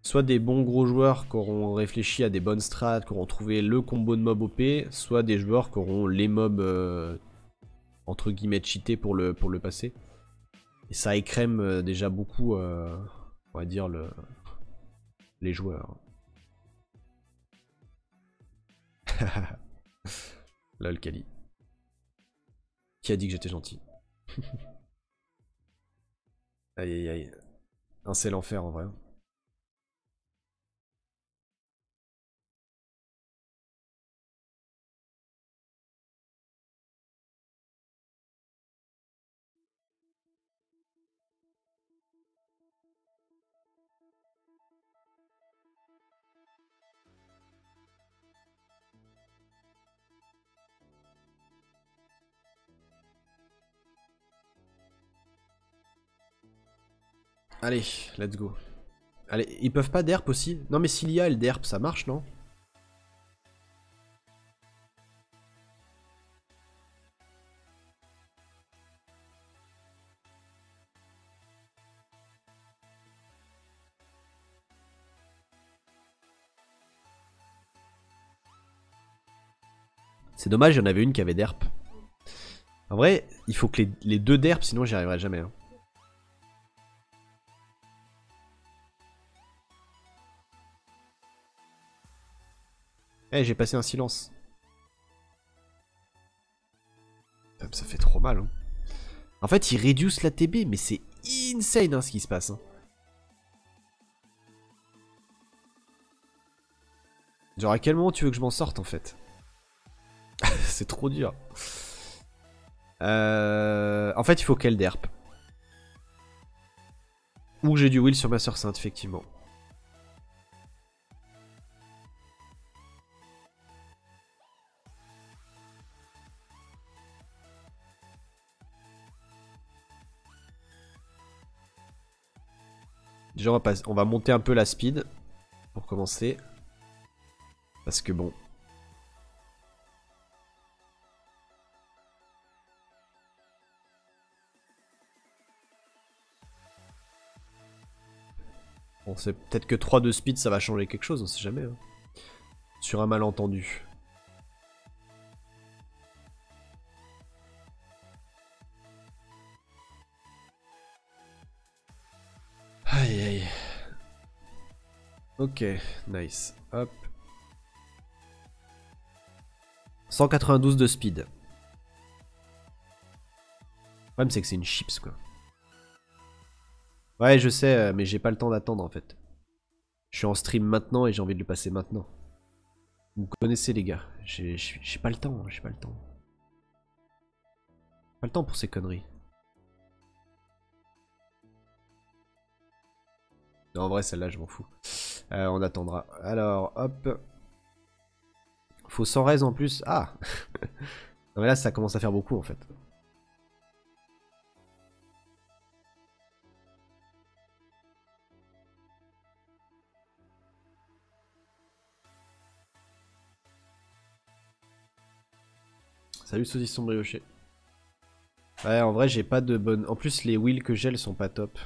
Soit des bons gros joueurs qui auront réfléchi à des bonnes strats, qui auront trouvé le combo de mobs OP, soit des joueurs qui auront les mobs, entre guillemets, cheatés pour le passer. Et ça écrème déjà beaucoup, on va dire, les joueurs. Lol, Kali. Qui a dit que j'étais gentil? Aïe aïe aïe. Non, c'est l'enfer en vrai. Allez, let's go. Allez, ils peuvent pas derp aussi? Non mais s'il y a le derp, ça marche, non? C'est dommage, il y en avait une qui avait derp. En vrai, il faut que les deux derp, sinon j'y arriverai jamais. Hein. Eh, j'ai passé un silence. Ça fait trop mal. Hein. En fait, ils réduisent la TB, mais c'est insane hein, ce qui se passe. Hein. Genre, à quel moment tu veux que je m'en sorte en fait? C'est trop dur. En fait, il faut qu'elle derp. Ou j'ai du will sur ma soeur sainte, effectivement. Déjà, on va monter un peu la speed pour commencer. Parce que bon. Bon, c'est peut-être que 3 de speed, ça va changer quelque chose, on sait jamais. Hein. Sur un malentendu. Aïe aïe. Ok, nice. Hop. 192 de speed. Le problème, c'est que c'est une chips, quoi. Ouais, je sais, mais j'ai pas le temps d'attendre, en fait. Je suis en stream maintenant et j'ai envie de le passer maintenant. Vous me connaissez, les gars. J'ai pas le temps, j'ai pas le temps. Pas le temps pour ces conneries. Non, en vrai, celle-là, je m'en fous. On attendra. Alors, hop. Faut 100 raise en plus. Ah. Non, mais là, ça commence à faire beaucoup, en fait. Salut saucisson brioché. Ouais, en vrai, j'ai pas de bonne... En plus, les wheels que j'ai, elles sont pas top.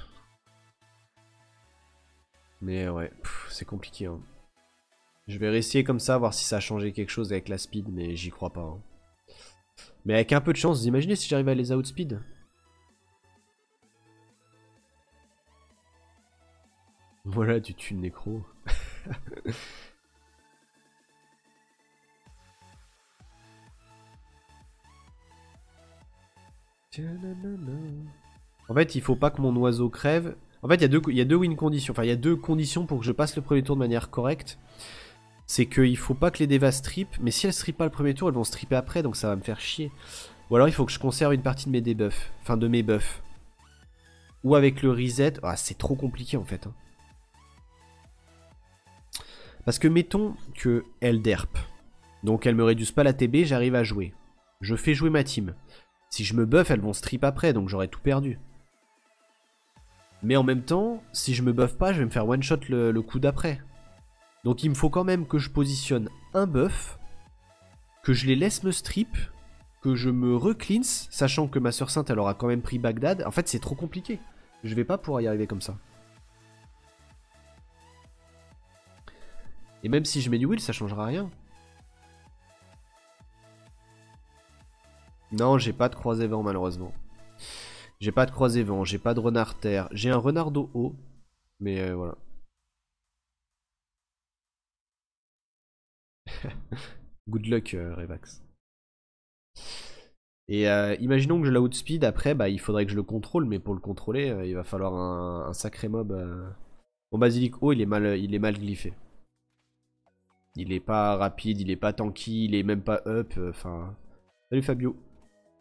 Mais ouais, c'est compliqué. Hein. Je vais réessayer comme ça, voir si ça a changé quelque chose avec la speed, mais j'y crois pas. Hein. Mais avec un peu de chance, vous imaginez si j'arrive à les outspeed? Voilà, tu tues le nécro. En fait, il faut pas que mon oiseau crève. En fait, il y a deux win conditions. Enfin, il y a deux conditions pour que je passe le premier tour de manière correcte. C'est qu'il faut pas que les devas strip. Mais si elles strip pas le premier tour, elles vont stripper après. Donc ça va me faire chier. Ou alors il faut que je conserve une partie de mes debuffs. Enfin, de mes buffs. Ou avec le reset. Ah, c'est trop compliqué en fait. Hein. Parce que mettons que elle derp. Donc elle me réduise pas la TB, j'arrive à jouer. Je fais jouer ma team. Si je me buff, elles vont strip après, donc j'aurais tout perdu. Mais en même temps, si je me buff pas, je vais me faire one shot le coup d'après. Donc il me faut quand même que je positionne un buff, que je les laisse me strip, que je me recleanse, sachant que ma soeur sainte elle aura quand même pris Bagdad. En fait c'est trop compliqué. Je vais pas pouvoir y arriver comme ça. Et même si je mets du will, ça changera rien. Non, j'ai pas de croisé vent malheureusement. J'ai pas de croisé vent, j'ai pas de renard terre. J'ai un renard d'eau haut, mais voilà. Good luck, Revax. Et imaginons que je l'outspeed, après, bah, il faudrait que je le contrôle, mais pour le contrôler, il va falloir un sacré mob. Mon basilic haut, il est mal glyphé. Il est pas rapide, il est pas tanky, il est même pas up. Enfin. Salut Fabio.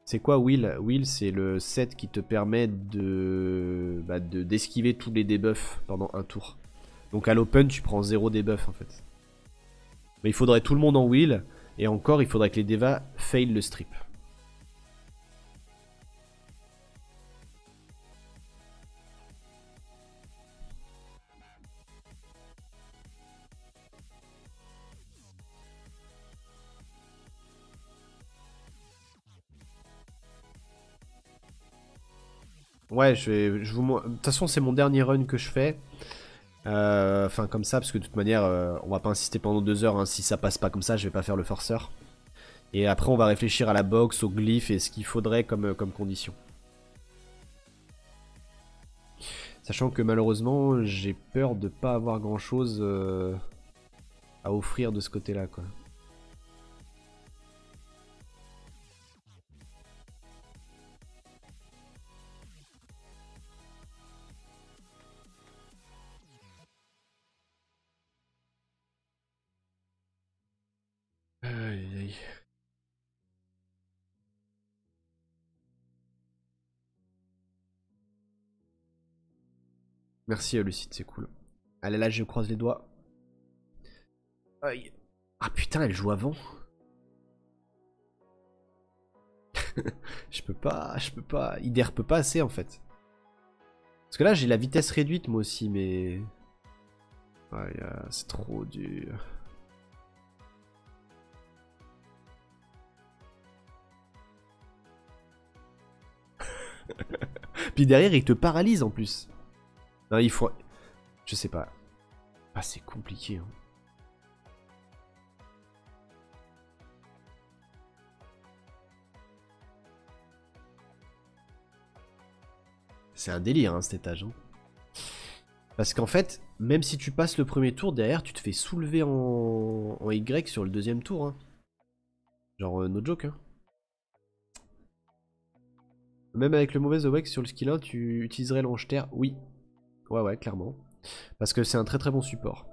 C'est quoi Will? Will, c'est le set qui te permet d'esquiver tous les debuffs pendant un tour. Donc à l'open, tu prends 0 debuff en fait. Mais il faudrait tout le monde en Will, et encore, il faudrait que les devas fail le strip. Ouais, de toute façon, c'est mon dernier run que je fais. Enfin, comme ça, parce que de toute manière, on va pas insister pendant 2 heures. Hein. Si ça passe pas comme ça, je vais pas faire le forceur. Et après, on va réfléchir à la box, au glyphe et ce qu'il faudrait comme condition. Sachant que malheureusement, j'ai peur de pas avoir grand chose à offrir de ce côté-là, quoi. Aïe, aïe. Merci Lucide, c'est cool. Allez là, je croise les doigts. Aïe. Ah putain, elle joue avant. Je peux pas. Ider peut pas assez en fait. Parce que là, j'ai la vitesse réduite moi aussi, mais... Aïe, c'est trop dur. Puis derrière, il te paralyse en plus. Non, il faut... Je sais pas. Ah, c'est compliqué. Hein. C'est un délire, hein, cet étage. Hein. Parce qu'en fait, même si tu passes le premier tour, derrière, tu te fais soulever en Y sur le deuxième tour. Hein. Genre, no joke. Hein. Même avec le mauvais awake sur le skill 1, tu utiliserais l'ange-terre? Oui. Ouais, clairement. Parce que c'est un très bon support.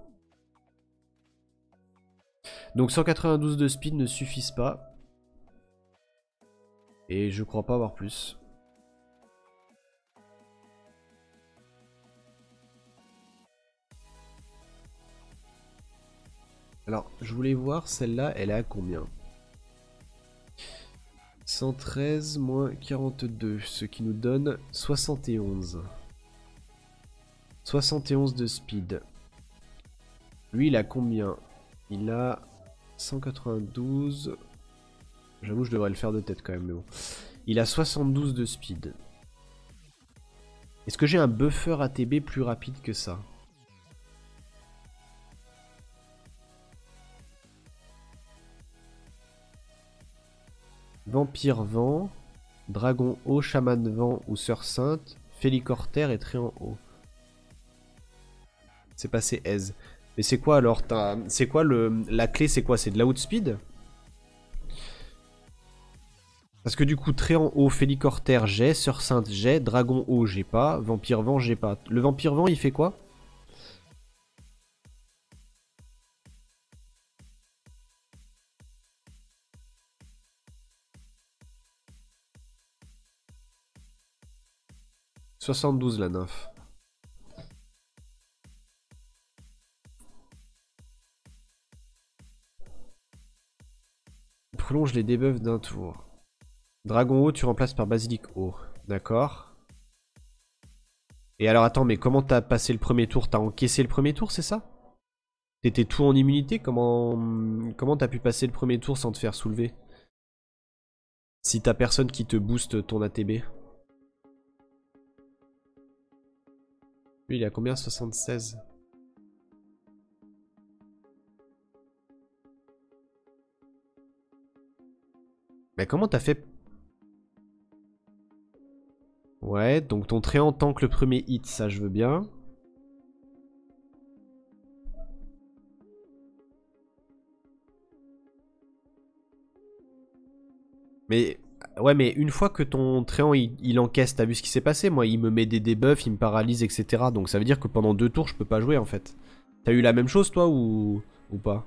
Donc 192 de speed ne suffisent pas. Et je crois pas avoir plus. Alors, je voulais voir, celle-là, elle est à combien? 113 moins 42, ce qui nous donne 71. 71 de speed. Lui, il a combien? Il a 192. J'avoue, je devrais le faire de tête quand même, mais bon. Il a 72 de speed. Est-ce que j'ai un buffer ATB plus rapide que ça? Vampire vent, dragon haut, chaman vent ou sœur sainte, félicortère et tréant haut. C'est passé aise. Mais c'est quoi alors? C'est quoi la clé? C'est quoi? C'est de l'outspeed? Parce que du coup, tréant haut, félicortère j'ai, sœur sainte j'ai, dragon haut j'ai pas, vampire vent j'ai pas. Le vampire vent il fait quoi? « 72 la nymphe. Prolonge les debuffs d'un tour. Dragon haut, tu remplaces par basilic haut. D'accord. Et alors attends, mais comment t'as passé le premier tour? T'as encaissé le premier tour, c'est ça? T'étais tout en immunité? Comment t'as pu passer le premier tour sans te faire soulever? Si t'as personne qui te booste ton ATB. Lui, il est à combien? 76. Mais comment t'as fait? Ouais, donc ton tréant tank le premier hit, ça je veux bien. Mais ouais, mais une fois que ton tréant il encaisse, t'as vu ce qui s'est passé? Moi, il me met des debuffs, il me paralyse, etc. Donc ça veut dire que pendant 2 tours, je peux pas jouer en fait. T'as eu la même chose toi ou pas?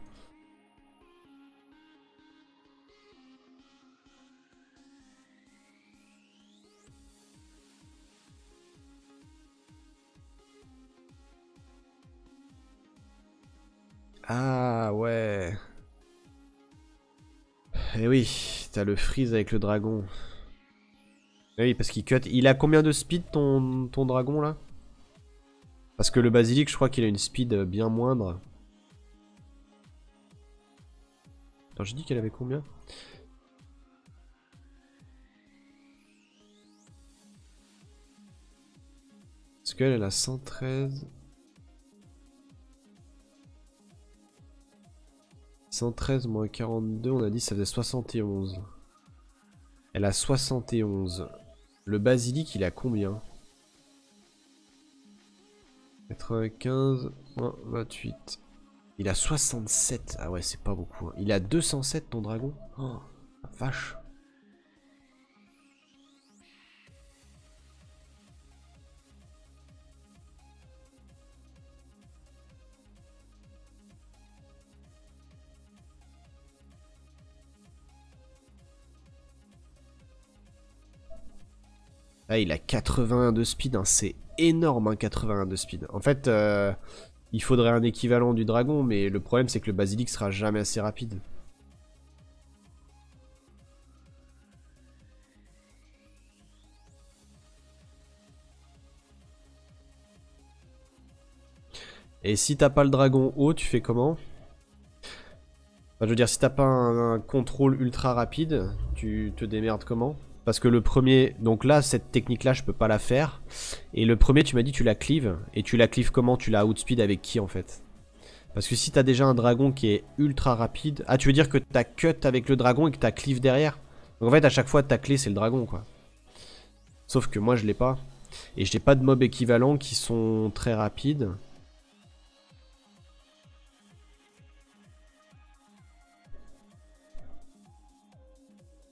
Ah ouais. Eh oui, t'as le freeze avec le dragon. Eh oui, parce qu'il cut. Il a combien de speed ton dragon là? Parce que le basilic, je crois qu'il a une speed bien moindre. Attends, j'ai dit qu'elle avait combien? Parce qu'elle, elle a 113. 113 moins 42, on a dit ça faisait 71. Elle a 71. Le basilic, il a combien? 95 moins 28. Il a 67. Ah ouais, c'est pas beaucoup. Il a 207 ton dragon. Oh, la vache. Ah, il a 81 de speed, hein. C'est énorme, hein, 81 de speed. En fait, il faudrait un équivalent du dragon, mais le problème c'est que le basilic sera jamais assez rapide. Et si t'as pas le dragon haut, tu fais comment? Enfin, je veux dire, si t'as pas un contrôle ultra rapide, tu te démerdes comment? Parce que le premier... Donc là, cette technique-là, je peux pas la faire. Et le premier, tu m'as dit tu la cleaves. Et tu la cleaves comment? Tu la outspeed avec qui, en fait? Parce que si t'as déjà un dragon qui est ultra rapide... Ah, tu veux dire que t'as cut avec le dragon et que t'as cleave derrière? Donc en fait, à chaque fois, ta clé, c'est le dragon, quoi. Sauf que moi, je l'ai pas. Et j'ai pas de mobs équivalents qui sont très rapides.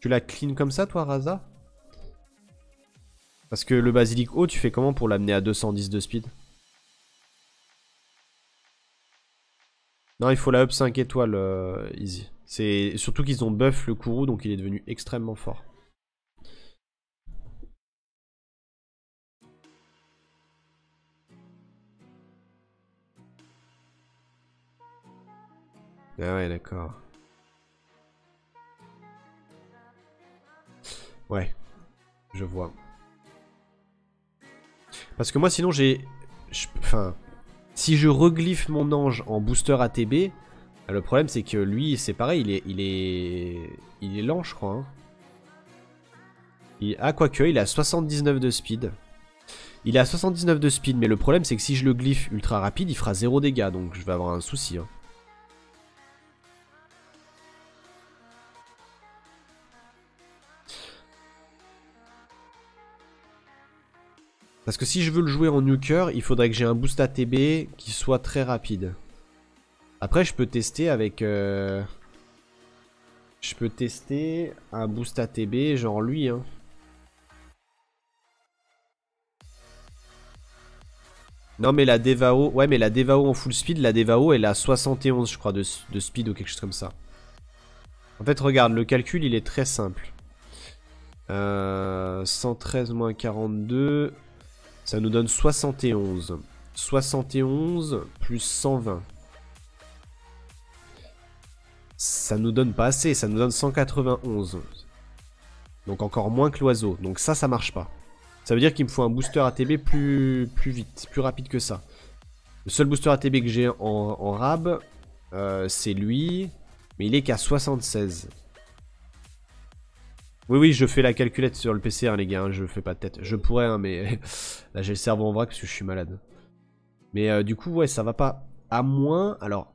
Tu la clean comme ça, toi, Raza? Parce que le basilic haut, tu fais comment pour l'amener à 210 de speed? Non, il faut la up 5 étoiles, easy. C'est surtout qu'ils ont buff le Kourou, donc il est devenu extrêmement fort. Ah ouais, d'accord. Ouais, je vois. Parce que moi, sinon, j'ai... Enfin, si je reglyphe mon ange en booster ATB, Le problème c'est que lui c'est pareil, il est lent je crois. Hein. Ah quoique, il est à 79 de speed. Il est à 79 de speed, mais le problème c'est que si je le glyphe ultra rapide, il fera 0 dégâts, donc je vais avoir un souci. Hein. Parce que si je veux le jouer en nuker, il faudrait que j'ai un boost ATB qui soit très rapide. Après, je peux tester avec... Je peux tester un boost ATB, genre lui. Hein. Non, mais la Devao... Ouais, mais la Devao en full speed, la Devao, elle a 71, je crois, de speed ou quelque chose comme ça. En fait, regarde, le calcul, il est très simple. 113 moins 42... Ça nous donne 71. 71 plus 120. Ça nous donne pas assez, ça nous donne 191. Donc encore moins que l'oiseau. Donc ça marche pas. Ça veut dire qu'il me faut un booster ATB plus vite, plus rapide que ça. Le seul booster ATB que j'ai en rab, c'est lui. Mais il est qu'à 76. Oui, je fais la calculette sur le PC, hein, les gars, hein, je fais pas de tête. Je pourrais, hein, mais là j'ai le cerveau en vrac parce que je suis malade. Mais du coup, ouais, ça va pas. À moins, alors,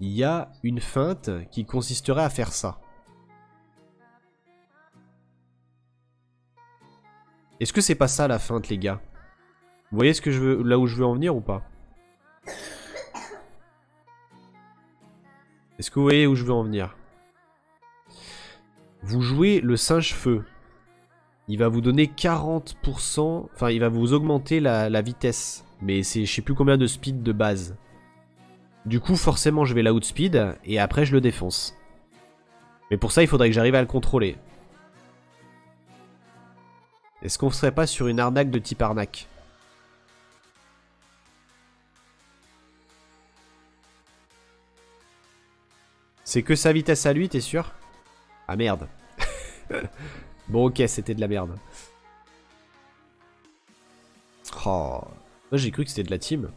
il y a une feinte qui consisterait à faire ça. Est-ce que c'est pas ça la feinte, les gars? Vous voyez ce que je veux, là où je veux en venir ou pas? Est-ce que vous voyez où je veux en venir? Vous jouez le singe feu. Il va vous donner 40%... Enfin, il va vous augmenter la vitesse. Mais c'est je sais plus combien de speed de base. Du coup, forcément, je vais la outspeed. Et après, je le défonce. Mais pour ça, il faudrait que j'arrive à le contrôler. Est-ce qu'on serait pas sur une arnaque de type arnaque? C'est que sa vitesse à lui, t'es sûr? Ah merde. Bon ok, c'était de la merde. Oh. Moi j'ai cru que c'était de la team.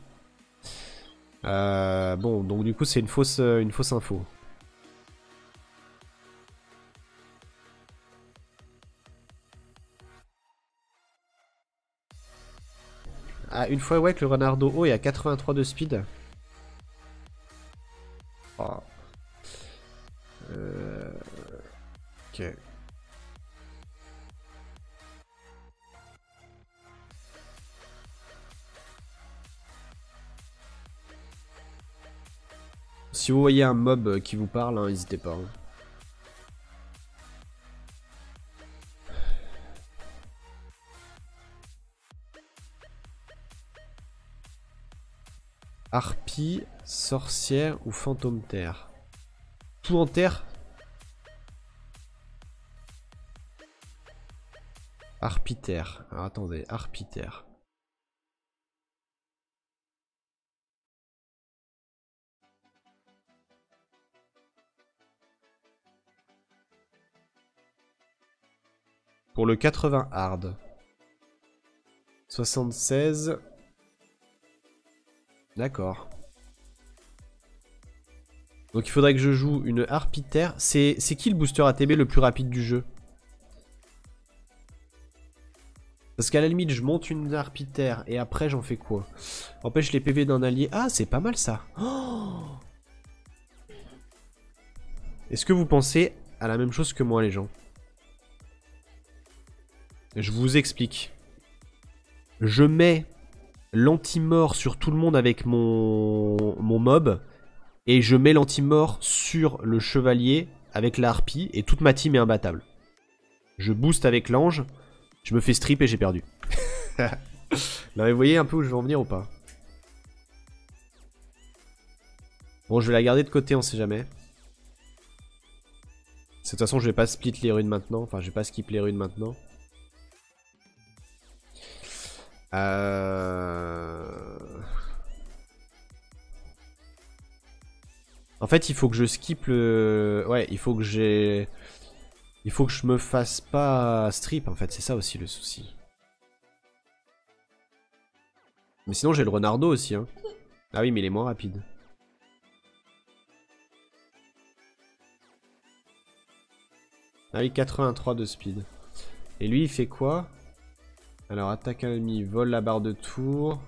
Bon, donc du coup c'est une fausse info. Ah, une fois ouais que le Renardo haut est à 83 de speed. Oh. Ok. Si vous voyez un mob qui vous parle, hein, n'hésitez pas. Hein. Harpie, sorcière ou fantôme terre? Tout en terre? Harpiter. Alors attendez, Harpiter. Pour le 80 hard. 76. D'accord. Donc il faudrait que je joue une Harpiter. C'est qui le booster ATB le plus rapide du jeu? Parce qu'à la limite, je monte une Harpiter et après j'en fais quoi? Empêche les PV d'un allié. Ah, c'est pas mal ça. Oh, est-ce que vous pensez à la même chose que moi, les gens? Je vous explique. Je mets l'anti-mort sur tout le monde avec mon mob. Et je mets l'anti-mort sur le chevalier avec la harpie. Et toute ma team est imbattable. Je booste avec l'ange. Je me fais strip et j'ai perdu. Non mais vous voyez un peu où je veux en venir ou pas? Bon, je vais la garder de côté, on sait jamais. De toute façon, je vais pas split les runes maintenant. Enfin, je vais pas skip les runes maintenant. En fait, il faut que je skip le... Ouais, il faut que j'ai... Il faut que je me fasse pas strip, en fait. C'est ça aussi le souci. Mais sinon, j'ai le Renardo aussi, hein. Ah oui, mais il est moins rapide. Ah oui, 83 de speed. Et lui, il fait quoi? Alors, attaque un ennemi, vole la barre de tour.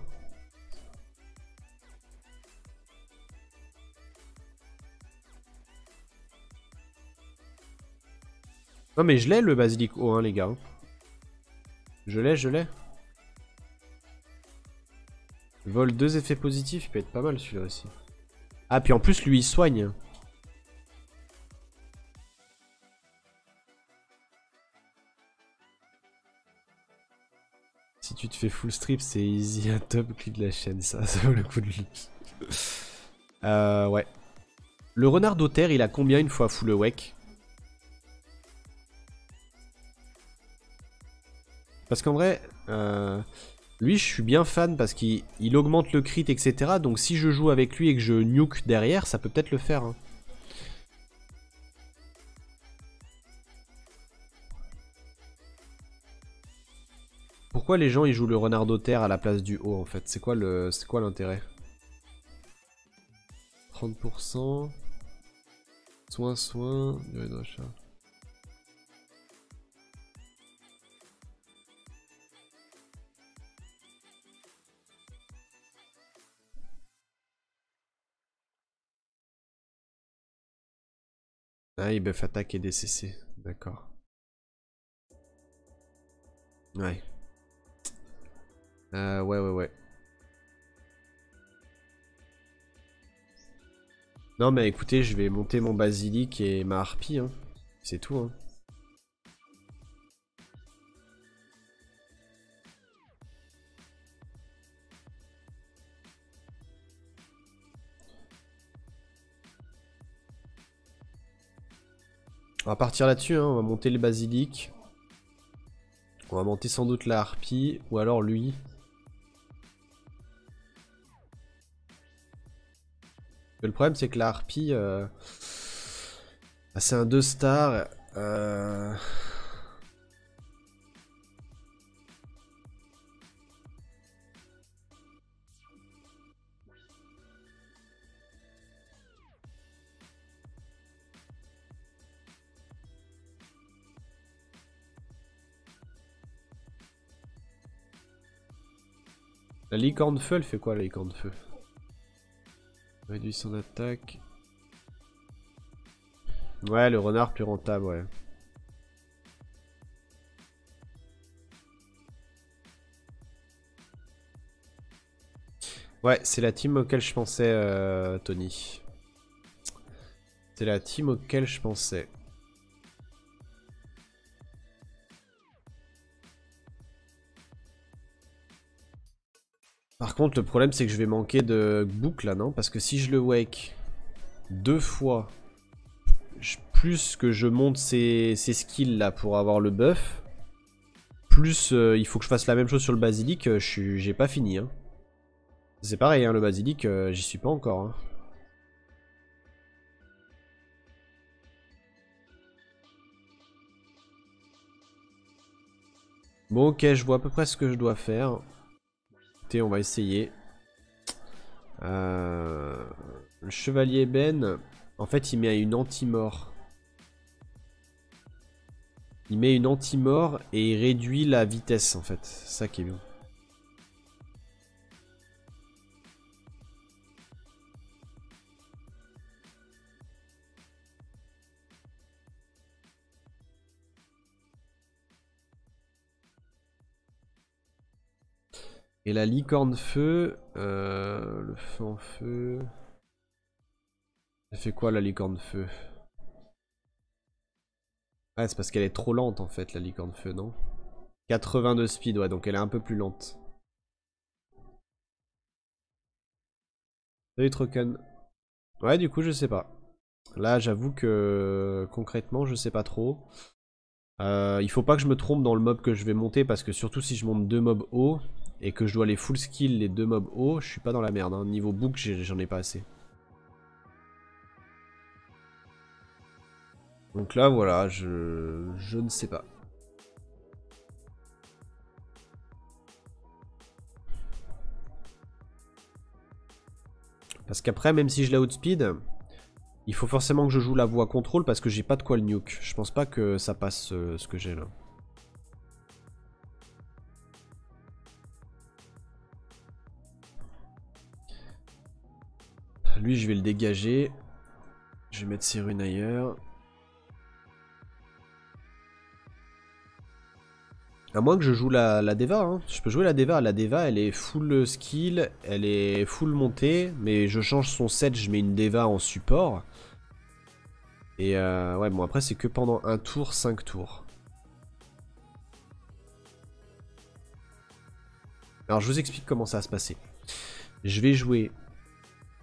Non mais je l'ai le basilic haut, hein, les gars. Je l'ai. Vol 2 effets positifs, il peut être pas mal celui-là aussi. Ah, puis en plus, lui, il soigne. Si tu te fais full strip, c'est easy, un top clic de la chaîne, ça vaut le coup de lui. Ouais. Le renard d'Auter, il a combien une fois full awake? Parce qu'en vrai, lui, je suis bien fan parce qu'il augmente le crit, etc. Donc si je joue avec lui et que je nuke derrière, ça peut peut-être le faire. Hein. Pourquoi les gens ils jouent le renard d'Auter à la place du haut en fait? C'est quoi l'intérêt? 30%. Soin. Durée de recharge. Ah, il buff attaque et DCC. D'accord. Ouais. Ouais. Non mais écoutez, je vais monter mon basilic et ma harpie. Hein. C'est tout. Hein. On va partir là-dessus. Hein. On va monter le basilic. On va monter sans doute la harpie. Ou alors lui. Le problème c'est que la harpie... Ah, c'est un 2 star. La licorne feu, elle fait quoi la licorne feu? Réduit son attaque. Ouais, le renard plus rentable, ouais. Ouais, c'est la team auquel je pensais, Tony. C'est la team auquel je pensais. Par contre, le problème, c'est que je vais manquer de boucle, là, non? Parce que si je le wake 2 fois, plus que je monte ces skills, là, pour avoir le buff, plus il faut que je fasse la même chose sur le basilic, j'ai pas fini, hein. C'est pareil, hein, le basilic, j'y suis pas encore, hein. Bon, ok, je vois à peu près ce que je dois faire. Écoutez, on va essayer. Le chevalier Ben, en fait, il met une anti-mort. Il met une anti-mort et il réduit la vitesse, en fait. C'est ça qui est bien. Et la licorne feu, le feu en feu... Elle fait quoi la licorne feu? Ah, c'est parce qu'elle est trop lente en fait, la licorne feu, non? 80 de speed, ouais, donc elle est un peu plus lente. Salut Troken. Ouais, du coup, je sais pas. Là, j'avoue que concrètement, je sais pas trop. Il faut pas que je me trompe dans le mob que je vais monter parce que surtout si je monte 2 mobs hauts et que je dois les full skill les 2 mobs hauts, je suis pas dans la merde. Hein. Niveau book, j'en ai pas assez. Donc là, voilà, je ne sais pas. Parce qu'après, même si je la outspeed, Il faut forcément que je joue la voie contrôle parce que j'ai pas de quoi le nuke. Je pense pas que ça passe ce que j'ai là. Lui, je vais le dégager. Je vais mettre ses runes ailleurs. À moins que je joue la Deva. Hein. Je peux jouer la Deva. La Deva, elle est full skill. Elle est full montée. Mais je change son set. Je mets une Deva en support. Et ouais, bon, après, c'est que pendant un tour, 5 tours. Alors, je vous explique comment ça va se passer. Je vais jouer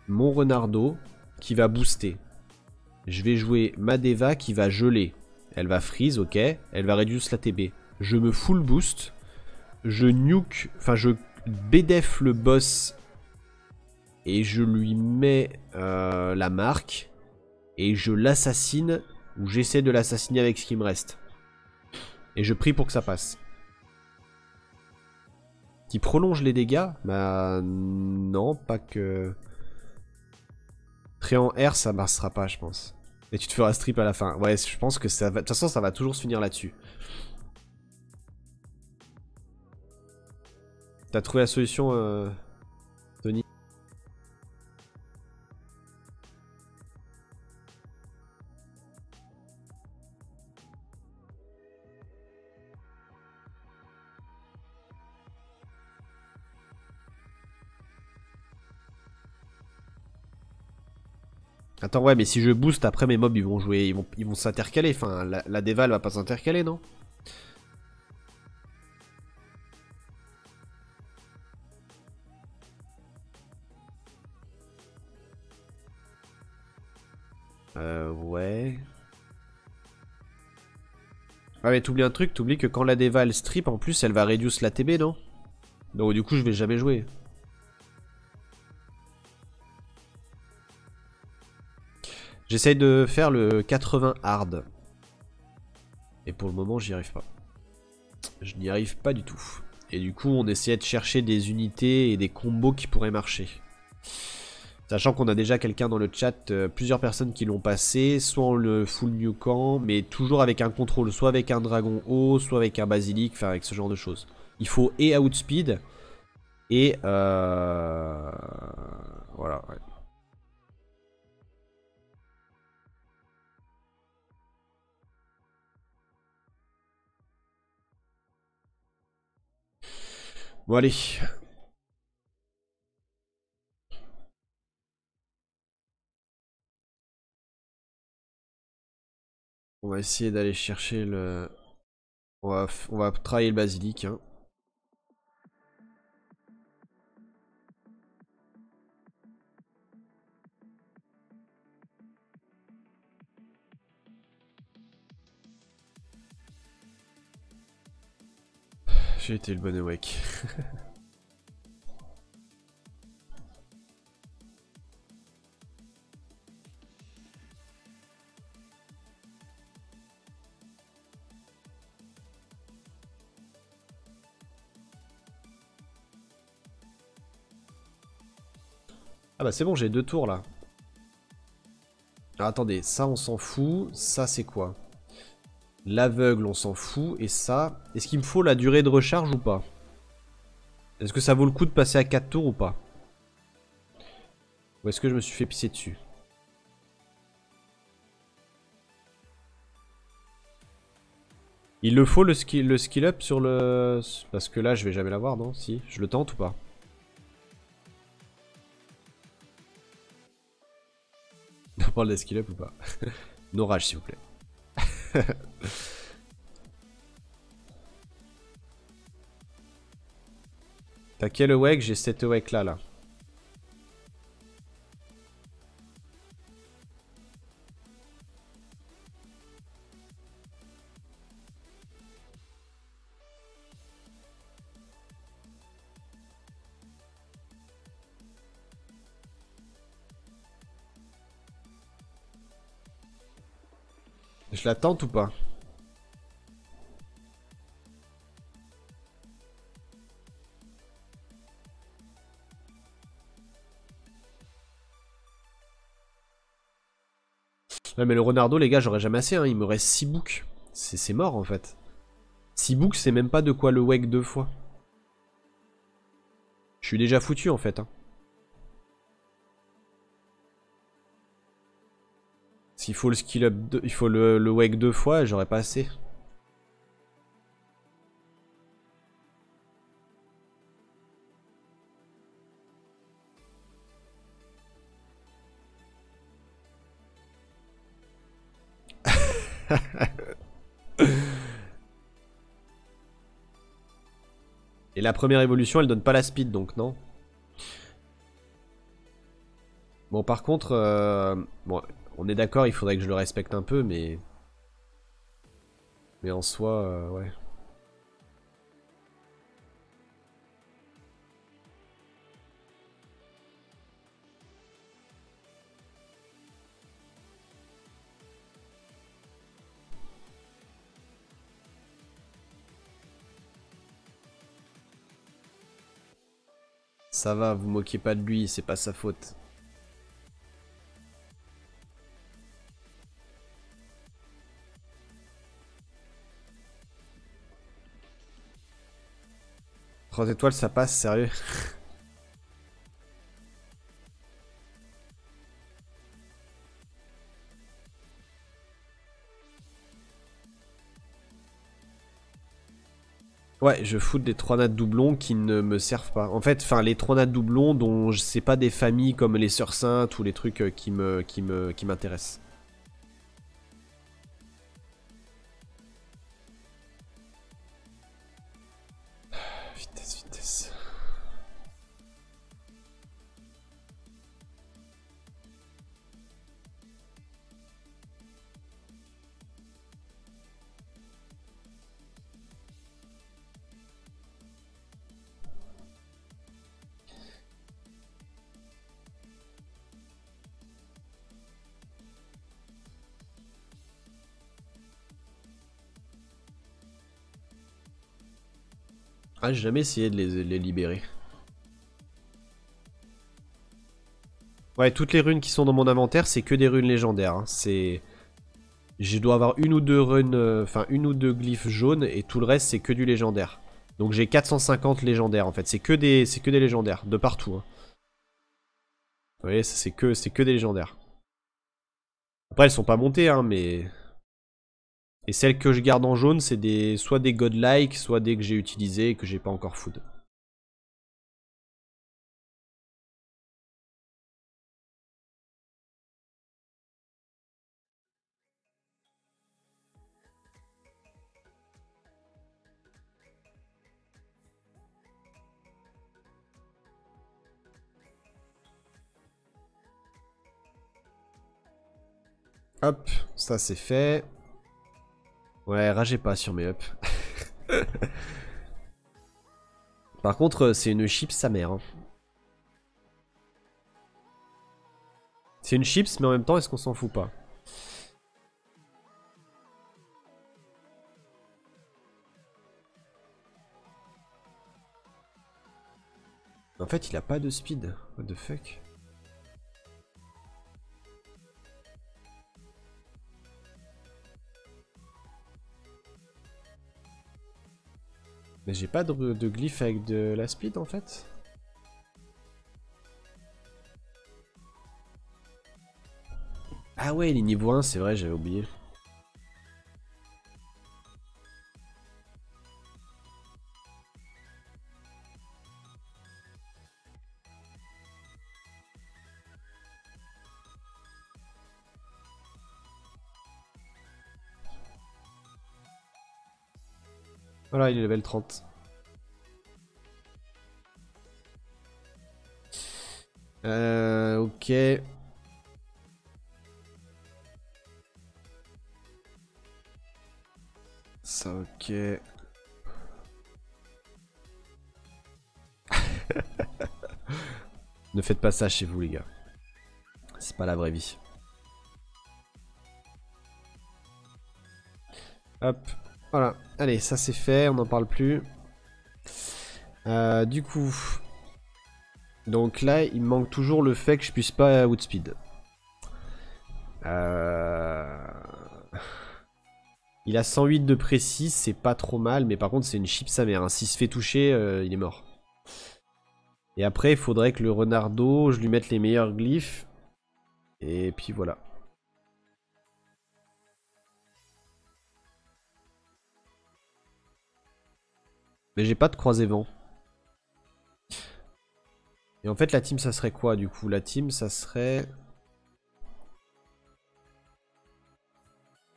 mon Renardo qui va booster. Je vais jouer ma Deva qui va geler. Elle va freeze, ok. Elle va réduire la TB. Je me full boost. Je nuke, enfin je BDF le boss. Et je lui mets la marque. Et je l'assassine. Ou j'essaie de l'assassiner avec ce qui me reste. Et je prie pour que ça passe. Qui prolonge les dégâts? Bah non, pas que... Trait en R, ça passera pas, je pense. Et tu te feras strip à la fin. Ouais, je pense que ça va... De toute façon, ça va toujours se finir là-dessus. T'as trouvé la solution, Tony? Attends, ouais, mais si je booste, après mes mobs, ils vont jouer, ils vont s'intercaler. Enfin, la Deva, elle va pas s'intercaler, non? Ouais. Ah, mais t'oublies un truc, t'oublies que quand la Deva, elle strip, en plus, elle va réduire la TB, non? Donc, du coup, je vais jamais jouer. J'essaye de faire le 80 hard. Et pour le moment, j'y arrive pas. Je n'y arrive pas du tout. Et du coup, on essayait de chercher des unités et des combos qui pourraient marcher. Sachant qu'on a déjà quelqu'un dans le chat, plusieurs personnes qui l'ont passé, soit en le full new camp, mais toujours avec un contrôle, soit avec un dragon haut, soit avec un basilic, enfin avec ce genre de choses. Il faut et outspeed, et voilà, ouais. Bon allez. On va essayer d'aller chercher le... On va travailler le basilic, hein. J'ai été le bon awake. Ah bah c'est bon, j'ai 2 tours là. Alors attendez, ça on s'en fout. Ça c'est quoi? L'aveugle on s'en fout. Et ça, est-ce qu'il me faut la durée de recharge ou pas? Est-ce que ça vaut le coup de passer à 4 tours ou pas? Ou est-ce que je me suis fait pisser dessus? Il le faut le skill up sur le... Parce que là je vais jamais l'avoir, non? Si, je le tente ou pas? On parle des skill up ou pas? No rage s'il vous plaît. T'as quel awake? J'ai 7 awake là. Je la tente ou pas? Ouais, mais le Renardo, les gars, j'aurais jamais assez, hein. Il me reste 6 books. C'est mort, en fait. 6 books, c'est même pas de quoi le wake 2 fois. Je suis déjà foutu, en fait. Hein. S'il faut le skill up, il faut le wake 2 fois, j'aurais pas assez. Et la première évolution, elle donne pas la speed, donc non. Bon, par contre, bon, on est d'accord, il faudrait que je le respecte un peu, mais... Mais en soi, ouais. Ça va, vous moquez pas de lui, c'est pas sa faute. Trois étoiles, ça passe, sérieux. Ouais, je foute des 3 nats doublons qui ne me servent pas. En fait, enfin, les 3 nats doublons dont je sais pas des familles comme les Sœurs Saintes ou les trucs qui m'intéressent. Vitesse, vitesse. Ah, j'ai jamais essayé de les libérer. Ouais, toutes les runes qui sont dans mon inventaire, c'est que des runes légendaires. Hein. C'est... Je dois avoir une ou deux runes, enfin une ou deux glyphes jaunes et tout le reste c'est que du légendaire. Donc j'ai 450 légendaires en fait, c'est que des légendaires de partout. Hein. Vous voyez, c'est que des légendaires. Après elles sont pas montées hein, mais et celles que je garde en jaune, c'est des soit des godlike, soit des que j'ai utilisées et que j'ai pas encore food. Hop, ça c'est fait. Ouais, ragez pas sur mes up. Par contre, c'est une chips sa mère. Hein. C'est une chips, mais en même temps, est-ce qu'on s'en fout pas? En fait, il a pas de speed. What the fuck? Mais j'ai pas de glyphe avec de la speed en fait. Ah ouais, il est niveau 1, c'est vrai, j'avais oublié. Voilà, il est level 30. Ok. Ça, ok. Ne faites pas ça chez vous, les gars. C'est pas la vraie vie. Hop. Voilà. Allez, ça c'est fait, on n'en parle plus. Du coup... Donc là, il me manque toujours le fait que je puisse pas outspeed. Il a 108 de précis, c'est pas trop mal, mais par contre c'est une chip sa mère. Hein. S'il se fait toucher, il est mort. Et après, il faudrait que le renardo, je lui mette les meilleurs glyphes. Et puis voilà. Mais j'ai pas de croisé vent. Et en fait, la team, ça serait quoi du coup? La team, ça serait...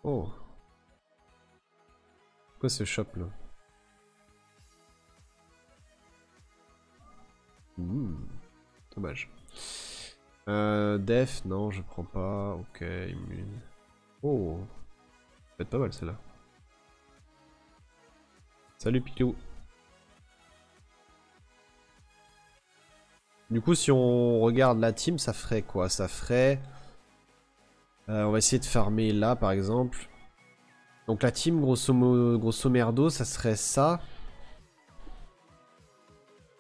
Oh. Quoi ce shop là? Dommage. Def, non, je prends pas. Ok, immune. Oh. Ça peut être pas mal celle-là. Salut Pilou. Du coup, si on regarde la team, ça ferait quoi? Ça ferait... on va essayer de farmer là, par exemple. Donc la team, grosso merdo, ça serait ça.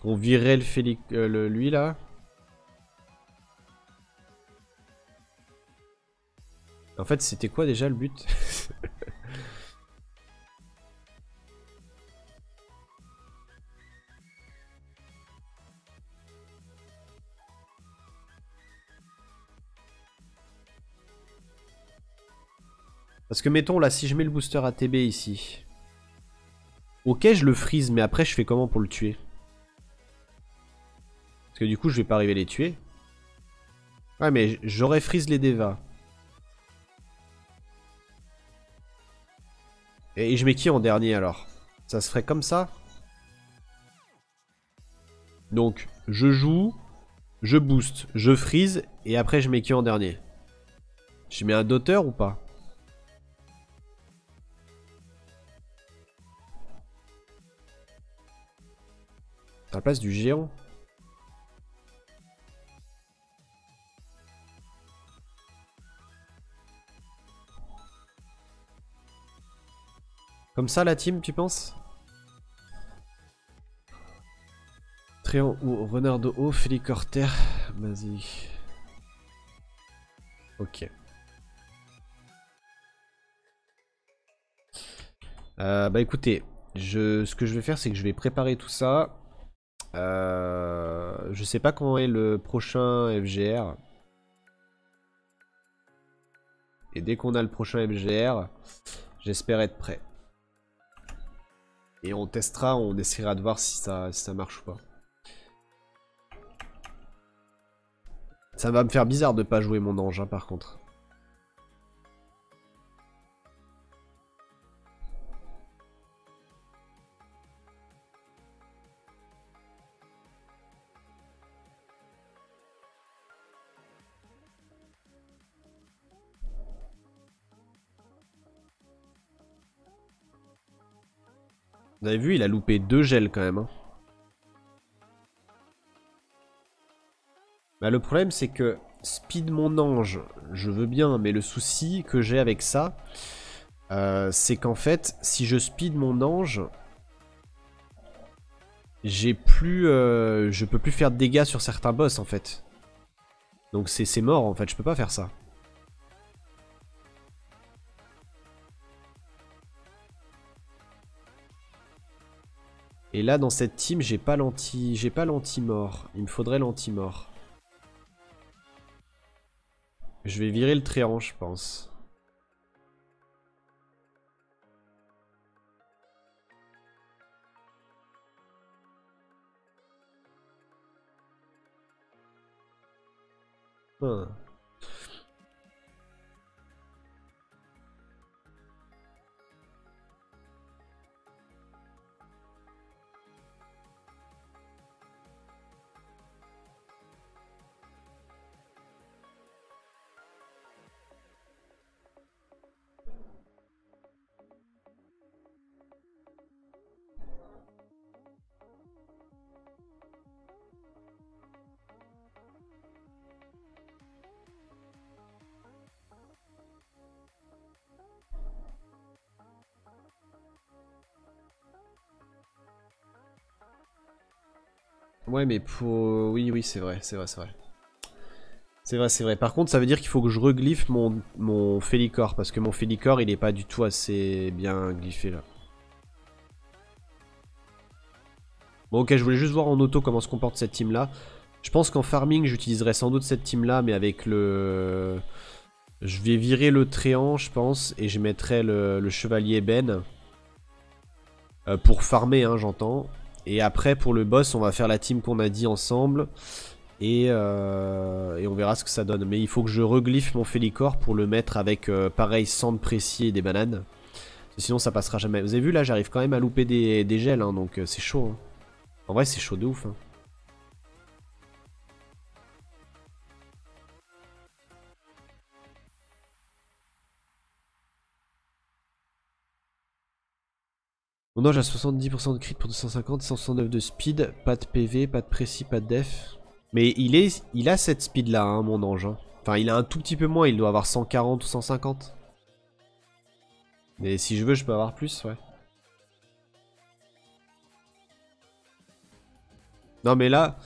On virerait lui, là. En fait, c'était quoi déjà le but? Parce que mettons là, si je mets le booster ATB ici. Ok, je le freeze, mais après, je fais comment pour le tuer? Parce que du coup, je vais pas arriver à les tuer. Ouais, mais j'aurais freeze les Deva. Et je mets qui en dernier alors? Ça se ferait comme ça? Donc, je joue, je boost, je freeze, et après je mets qui en dernier? Je mets un daughter ou pas? À la place du géant? Comme ça la team, tu penses? Tréant ou renard de haut, Félicorter. Vas-y. Ok. Bah écoutez, ce que je vais faire, c'est que je vais préparer tout ça. Je sais pas quand est le prochain FGR. Et dès qu'on a le prochain FGR, j'espère être prêt. Et on testera, on essaiera de voir si ça marche ou pas. Ça va me faire bizarre de pas jouer mon ange, hein, par contre. Vous avez vu, il a loupé 2 gels quand même. Hein. Bah, le problème, c'est que speed mon ange, je veux bien, mais le souci que j'ai avec ça, c'est qu'en fait, si je speed mon ange, j'ai plus, je peux plus faire de dégâts sur certains boss en fait. Donc c'est mort en fait, je peux pas faire ça. Et là dans cette team, j'ai pas l'anti-mort. Il me faudrait l'anti-mort. Je vais virer le tréant, je pense. Hein. Ouais mais pour... Oui c'est vrai, c'est vrai. C'est vrai, c'est vrai. Par contre, ça veut dire qu'il faut que je reglyphe mon Félicor. Parce que mon Félicor, il est pas du tout assez bien glyphé là. Bon, ok, je voulais juste voir en auto comment se comporte cette team là. Je pense qu'en farming, j'utiliserai sans doute cette team là, mais avec le... Je vais virer le Tréant, je pense, et je mettrai le Chevalier Ben. Pour farmer, hein, j'entends. Et après, pour le boss, on va faire la team qu'on a dit ensemble. Et on verra ce que ça donne. Mais il faut que je reglyphe mon Félicor pour le mettre avec, pareil, cendre précis et des bananes. Sinon, ça passera jamais. Vous avez vu, là, j'arrive quand même à louper des gels, hein, donc c'est chaud. Hein. En vrai, c'est chaud de ouf. Hein. Mon ange a 70% de crit pour 250, 169 de speed, pas de PV, pas de précis, pas de def. Mais il a cette speed là, hein, mon ange. Hein. Enfin, il a un tout petit peu moins, il doit avoir 140 ou 150. Mais si je veux, je peux avoir plus, ouais. Non, mais là...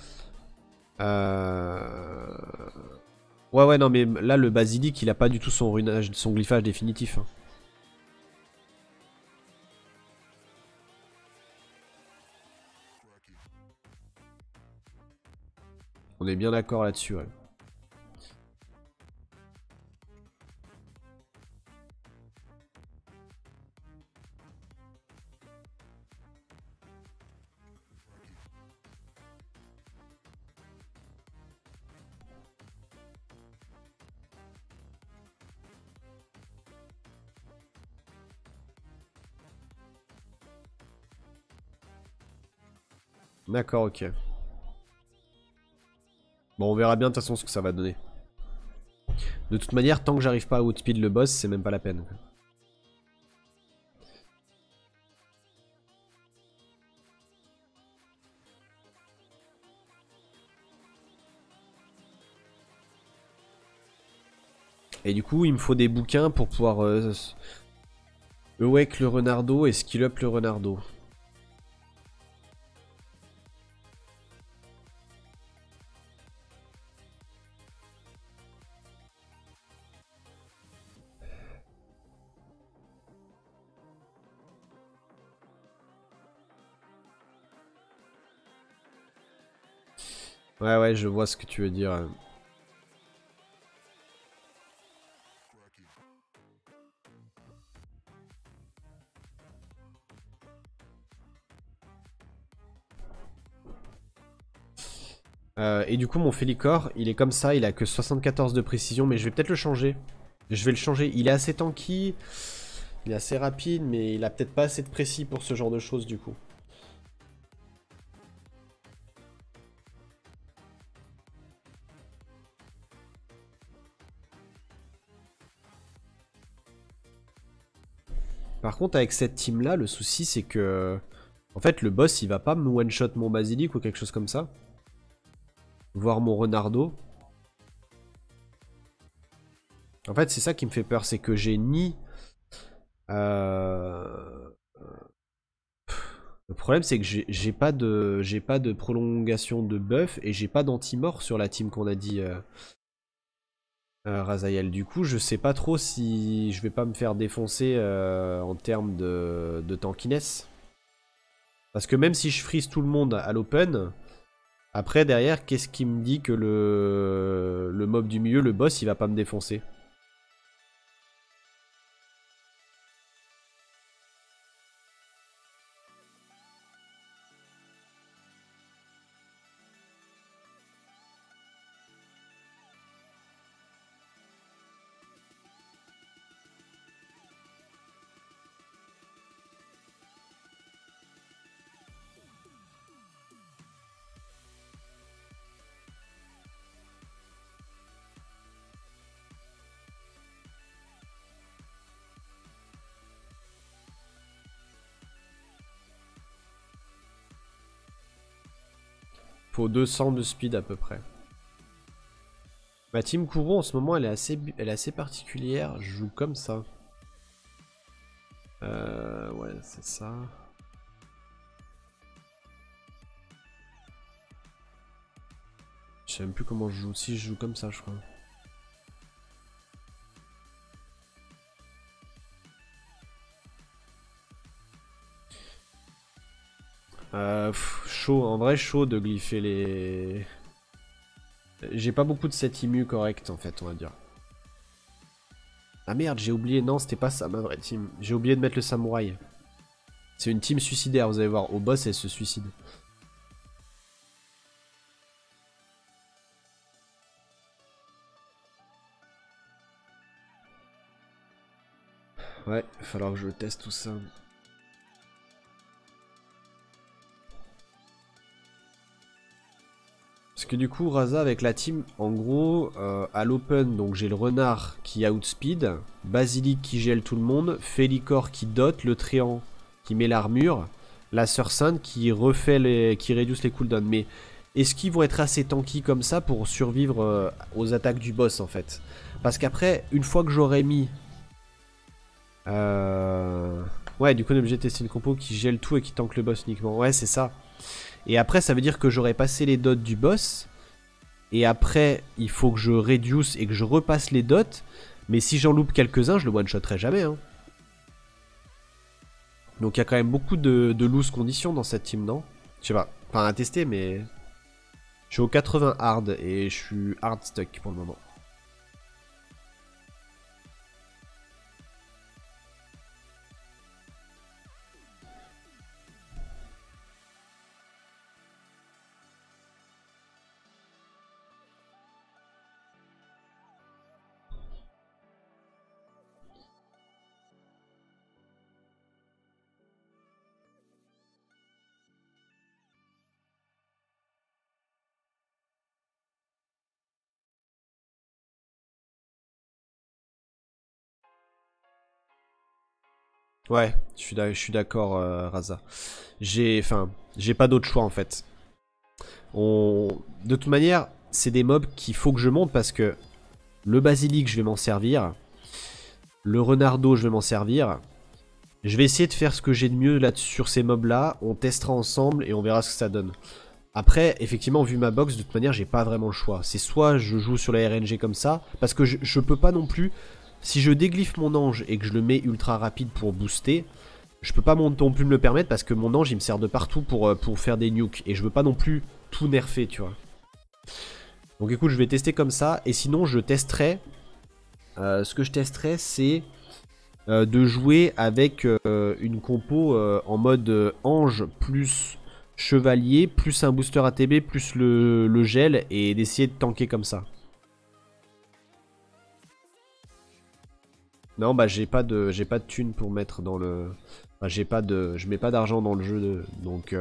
Ouais, ouais, non, mais là, le basilic, il a pas du tout son runage, son glyphage définitif. Hein. On est bien d'accord là-dessus, ouais. D'accord, ok. Bon, on verra bien de toute façon ce que ça va donner. De toute manière, tant que j'arrive pas à outspeed le boss, c'est même pas la peine. Et du coup, il me faut des bouquins pour pouvoir awake le renardo et skill up le renardo. Ouais, ouais, je vois ce que tu veux dire. Et du coup, mon Félicor, il est comme ça, il a que 74 de précision, mais je vais peut-être le changer. Je vais le changer. Il est assez tanky, il est assez rapide, mais il a peut-être pas assez de précis pour ce genre de choses du coup. Par contre, avec cette team là, le souci c'est que... En fait, le boss il va pas me one-shot mon basilic ou quelque chose comme ça. Voir mon renardo. En fait, c'est ça qui me fait peur, c'est que j'ai ni... Le problème c'est que j'ai pas de prolongation de buff et j'ai pas d'anti-mort sur la team qu'on a dit Razael. Du coup, je sais pas trop si je vais pas me faire défoncer en termes de tankiness. Parce que même si je freeze tout le monde à l'open, après derrière, qu'est-ce qui me dit que le mob du milieu, le boss, il va pas me défoncer? Faut 200 de speed à peu près. Ma team Kuro en ce moment elle est assez particulière, je joue comme ça. Ouais, c'est ça. Je sais même plus comment je joue. Si je joue comme ça, je crois. Chaud, en vrai chaud de glypher les... J'ai pas beaucoup de set immu correct en fait, on va dire. Ah merde, j'ai oublié, non c'était pas ça ma vraie team. J'ai oublié de mettre le samouraï. C'est une team suicidaire, vous allez voir, au boss elle se suicide. Ouais, il va falloir que je teste tout ça. Parce que du coup, Raza avec la team, en gros, à l'open, donc j'ai le renard qui outspeed, Basilic qui gèle tout le monde, Félicor qui dot, le Tréant qui met l'armure, la Sœur Sainte qui refait qui réduit les cooldowns. Mais est-ce qu'ils vont être assez tanky comme ça pour survivre aux attaques du boss en fait? Parce qu'après, une fois que j'aurai mis... Ouais, du coup on est obligé de tester une compo qui gèle tout et qui tank le boss uniquement. Ouais, c'est ça. Et après, ça veut dire que j'aurais passé les dots du boss. Et après, il faut que je réduce et que je repasse les dots. Mais si j'en loupe quelques-uns, je le one-shotterai jamais. Hein. Donc il y a quand même beaucoup de loose conditions dans cette team, non? Je sais pas. Enfin, à tester, mais... Je suis au 80 hard et je suis hard stuck pour le moment. Ouais, je suis d'accord, Raza. J'ai pas d'autre choix en fait. De toute manière, c'est des mobs qu'il faut que je monte parce que le basilic, je vais m'en servir. Le renardo, je vais m'en servir. Je vais essayer de faire ce que j'ai de mieux là sur ces mobs là. On testera ensemble et on verra ce que ça donne. Après, effectivement, vu ma box, de toute manière, j'ai pas vraiment le choix. C'est soit je joue sur la RNG comme ça, parce que je peux pas non plus... Si je déglyphe mon ange et que je le mets ultra rapide pour booster, je peux pas non plus me le permettre parce que mon ange il me sert de partout pour faire des nukes. Et je veux pas non plus tout nerfer, tu vois. Donc écoute, je vais tester comme ça. Et sinon, je testerai... ce que je testerai, c'est de jouer avec une compo en mode ange plus chevalier, plus un booster ATB, plus le gel, et d'essayer de tanker comme ça. Non, bah j'ai pas de thune pour mettre dans le... Enfin, je mets pas d'argent dans le jeu, donc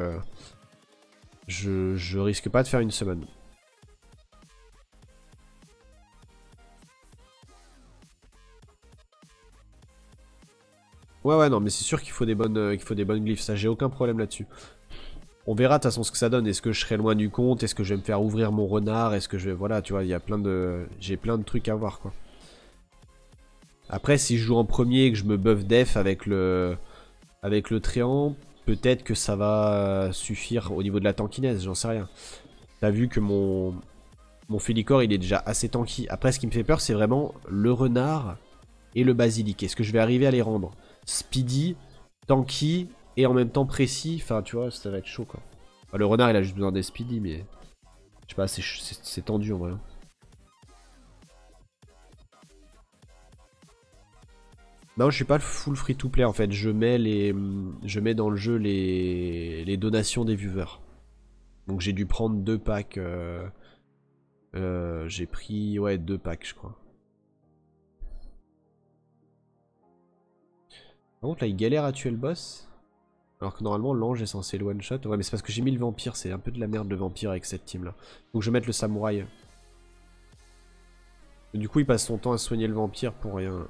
je risque pas de faire une summon. Ouais, ouais, non, mais c'est sûr qu'il faut des bonnes glyphes, ça, j'ai aucun problème là-dessus. On verra de toute façon ce que ça donne. Est-ce que je serai loin du compte? Est-ce que je vais me faire ouvrir mon renard? Est-ce que je vais... Voilà, tu vois, il y a plein de... J'ai plein de trucs à voir, quoi. Après, si je joue en premier et que je me buff def avec le Tréant, peut-être que ça va suffire au niveau de la tankiness, j'en sais rien. T'as vu que mon Félicor, il est déjà assez tanky. Après, ce qui me fait peur, c'est vraiment le renard et le basilic. Est-ce que je vais arriver à les rendre speedy, tanky et en même temps précis? Enfin, tu vois, ça va être chaud, quoi. Enfin, le renard, il a juste besoin d'être speedy, mais... Je sais pas, c'est tendu, en vrai. Non, je suis pas le full free to play en fait. Je mets dans le jeu les donations des viewers. Donc j'ai dû prendre 2 packs. J'ai pris ouais 2 packs je crois. Par contre là il galère à tuer le boss. Alors que normalement l'ange est censé le one shot. Ouais mais c'est parce que j'ai mis le vampire. C'est un peu de la merde le vampire avec cette team là. Donc je vais mettre le samouraï. Du coup il passe son temps à soigner le vampire pour rien.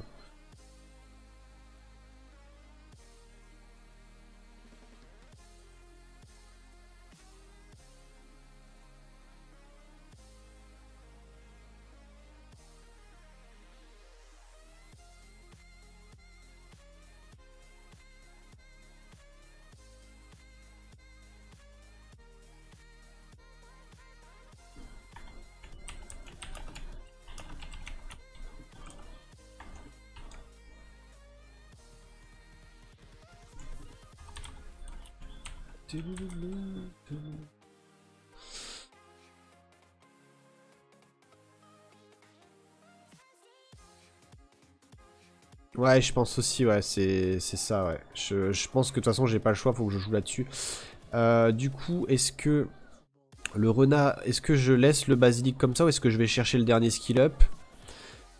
Ouais, je pense aussi, ouais, c'est ça, ouais. Je pense que de toute façon, j'ai pas le choix, faut que je joue là-dessus. Du coup, est-ce que le renard, est-ce que je laisse le basilic comme ça ou est-ce que je vais chercher le dernier skill up?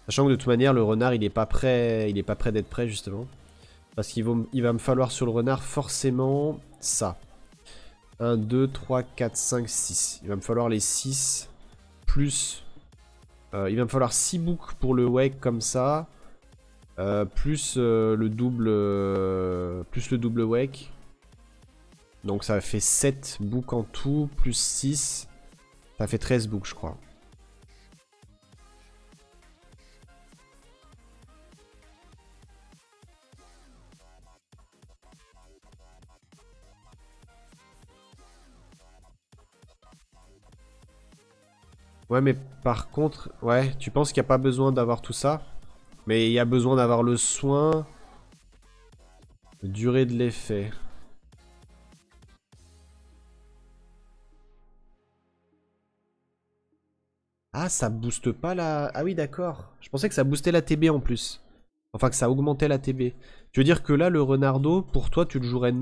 Sachant que de toute manière, le renard, il est pas prêt d'être prêt, justement. Parce il va me falloir sur le renard forcément ça. 1, 2, 3, 4, 5, 6. Il va me falloir les 6 plus... il va me falloir 6 boucs pour le wake comme ça. Plus le double wake. Donc ça fait 7 boucs en tout, plus 6. Ça fait 13 boucs, je crois. Ouais, mais par contre, ouais, tu penses qu'il n'y a pas besoin d'avoir tout ça? Mais il y a besoin d'avoir le soin. Durée de l'effet. Ah, ça booste pas la... Ah oui, d'accord. Je pensais que ça boostait la TB en plus. Enfin, que ça augmentait la TB. Tu veux dire que là, le Renardo, pour toi, tu le jouerais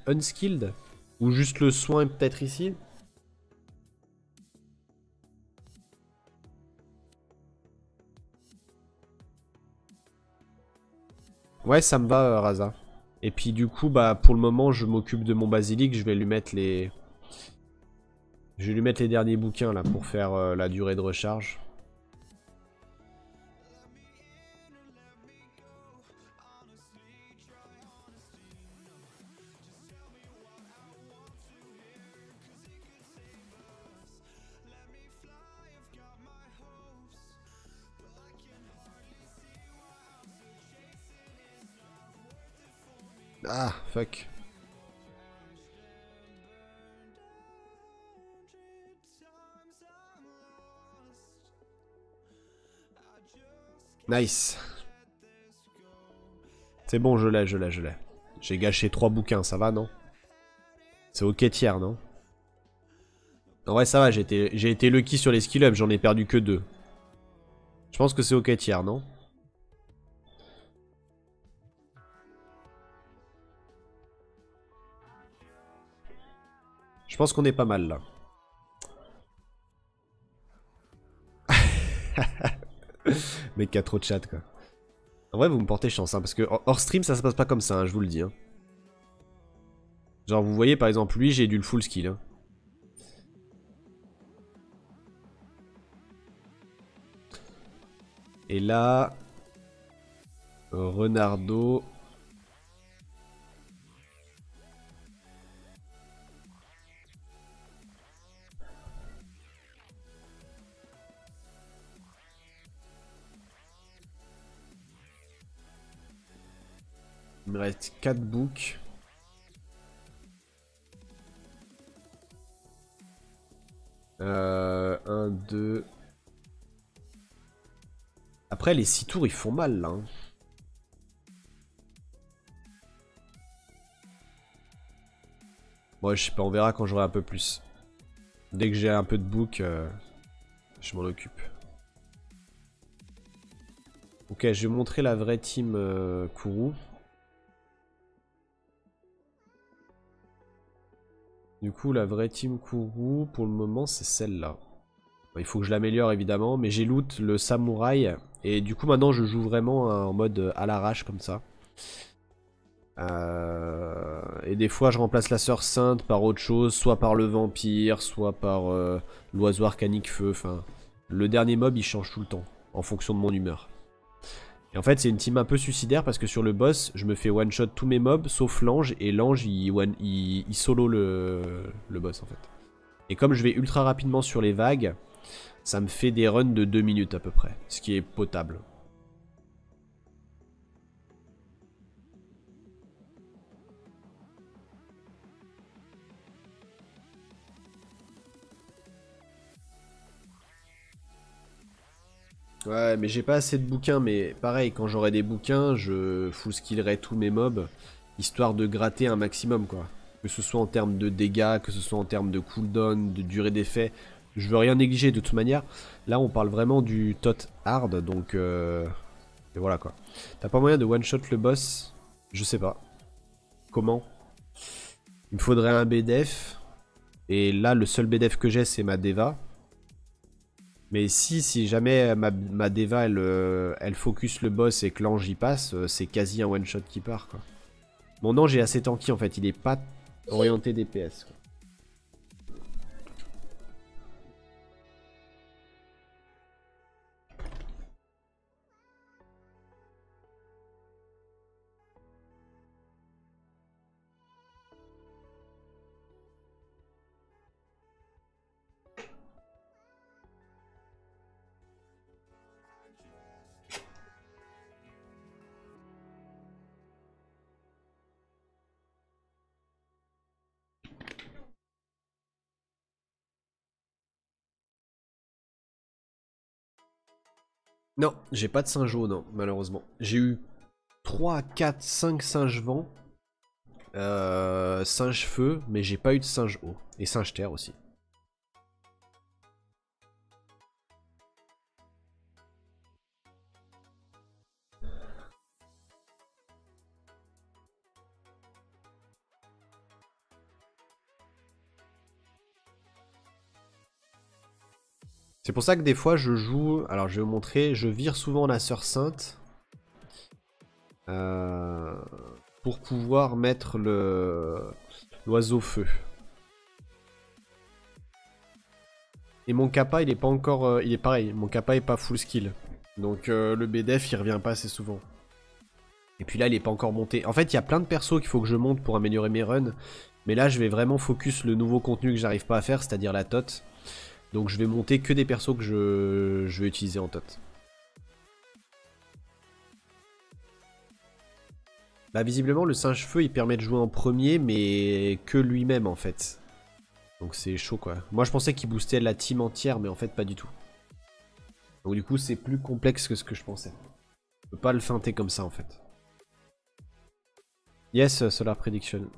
unskilled? Ou juste le soin peut-être ici? Ouais, ça me va, Raza. Et puis du coup, bah pour le moment, je m'occupe de mon basilic. Je vais lui mettre les... Je vais lui mettre les derniers bouquins là pour faire la durée de recharge. Ah, fuck. Nice. C'est bon, je l'ai, je l'ai, je l'ai. J'ai gâché 3 bouquins, ça va, non? C'est ok tiers, non? En vrai, ça va, j'ai été lucky sur les skill up, j'en ai perdu que 2. Je pense que c'est ok tiers, non? Je pense qu'on est pas mal là. Mec qui a trop de chat quoi. En vrai, vous me portez chance, hein, parce que hors stream, ça se passe pas comme ça, hein, je vous le dis. Hein. Genre, vous voyez, par exemple, lui, j'ai dû le full skill. Hein. Et là... Renardo... Il me reste 4 books. Un, 2... Après, les 6 tours, ils font mal, là. Hein. Bon, je sais pas, on verra quand j'aurai un peu plus. Dès que j'ai un peu de book, je m'en occupe. Ok, je vais montrer la vraie team Kourou. Du coup, la vraie team Kourou, pour le moment, c'est celle-là. Il faut que je l'améliore, évidemment, mais j'ai loot le samouraï. Et du coup, maintenant, je joue vraiment en mode à l'arrache, comme ça. Et des fois, je remplace la sœur sainte par autre chose, soit par le vampire, soit par l'oiseau arcanique feu. Enfin, le dernier mob, il change tout le temps, en fonction de mon humeur. Et en fait, c'est une team un peu suicidaire parce que sur le boss, je me fais one-shot tous mes mobs, sauf l'ange, et l'ange, il solo le boss, en fait. Et comme je vais ultra rapidement sur les vagues, ça me fait des runs de 2 minutes à peu près, ce qui est potable. Ouais, mais j'ai pas assez de bouquins, mais pareil, quand j'aurai des bouquins, je full skillerai tous mes mobs, histoire de gratter un maximum, quoi. Que ce soit en termes de dégâts, que ce soit en termes de cooldown, de durée d'effet. Je veux rien négliger de toute manière. Là, on parle vraiment du tot hard, donc... Et voilà quoi. T'as pas moyen de one-shot le boss? Je sais pas. Comment? Il me faudrait un BDF. Et là, le seul BDF que j'ai, c'est ma Deva. Mais si jamais ma Deva, elle focus le boss et que l'ange y passe, c'est quasi un one-shot qui part quoi. Mon ange est assez tanky en fait, il est pas orienté DPS quoi. Non, j'ai pas de singe-eau, non, malheureusement. J'ai eu 3, 4, 5 singes vent, singe feu, mais j'ai pas eu de singe eau. Et singe terre aussi. C'est pour ça que des fois je joue, alors je vais vous montrer, je vire souvent la sœur sainte. Pour pouvoir mettre l'oiseau feu. Et mon kappa il est pas encore, il est pareil, mon kappa est pas full skill. Donc le BDF il revient pas assez souvent. Et puis là il est pas encore monté. En fait il y a plein de persos qu'il faut que je monte pour améliorer mes runs. Mais là je vais vraiment focus le nouveau contenu que j'arrive pas à faire, c'est-à-dire la tot. Donc je vais monter que des persos que je vais utiliser en tot. Bah visiblement le singe feu il permet de jouer en premier mais que lui-même en fait. Donc c'est chaud quoi. Moi je pensais qu'il boostait la team entière mais en fait pas du tout. Donc du coup c'est plus complexe que ce que je pensais. Je peux pas le feinter comme ça en fait. Yes, Solar Prediction.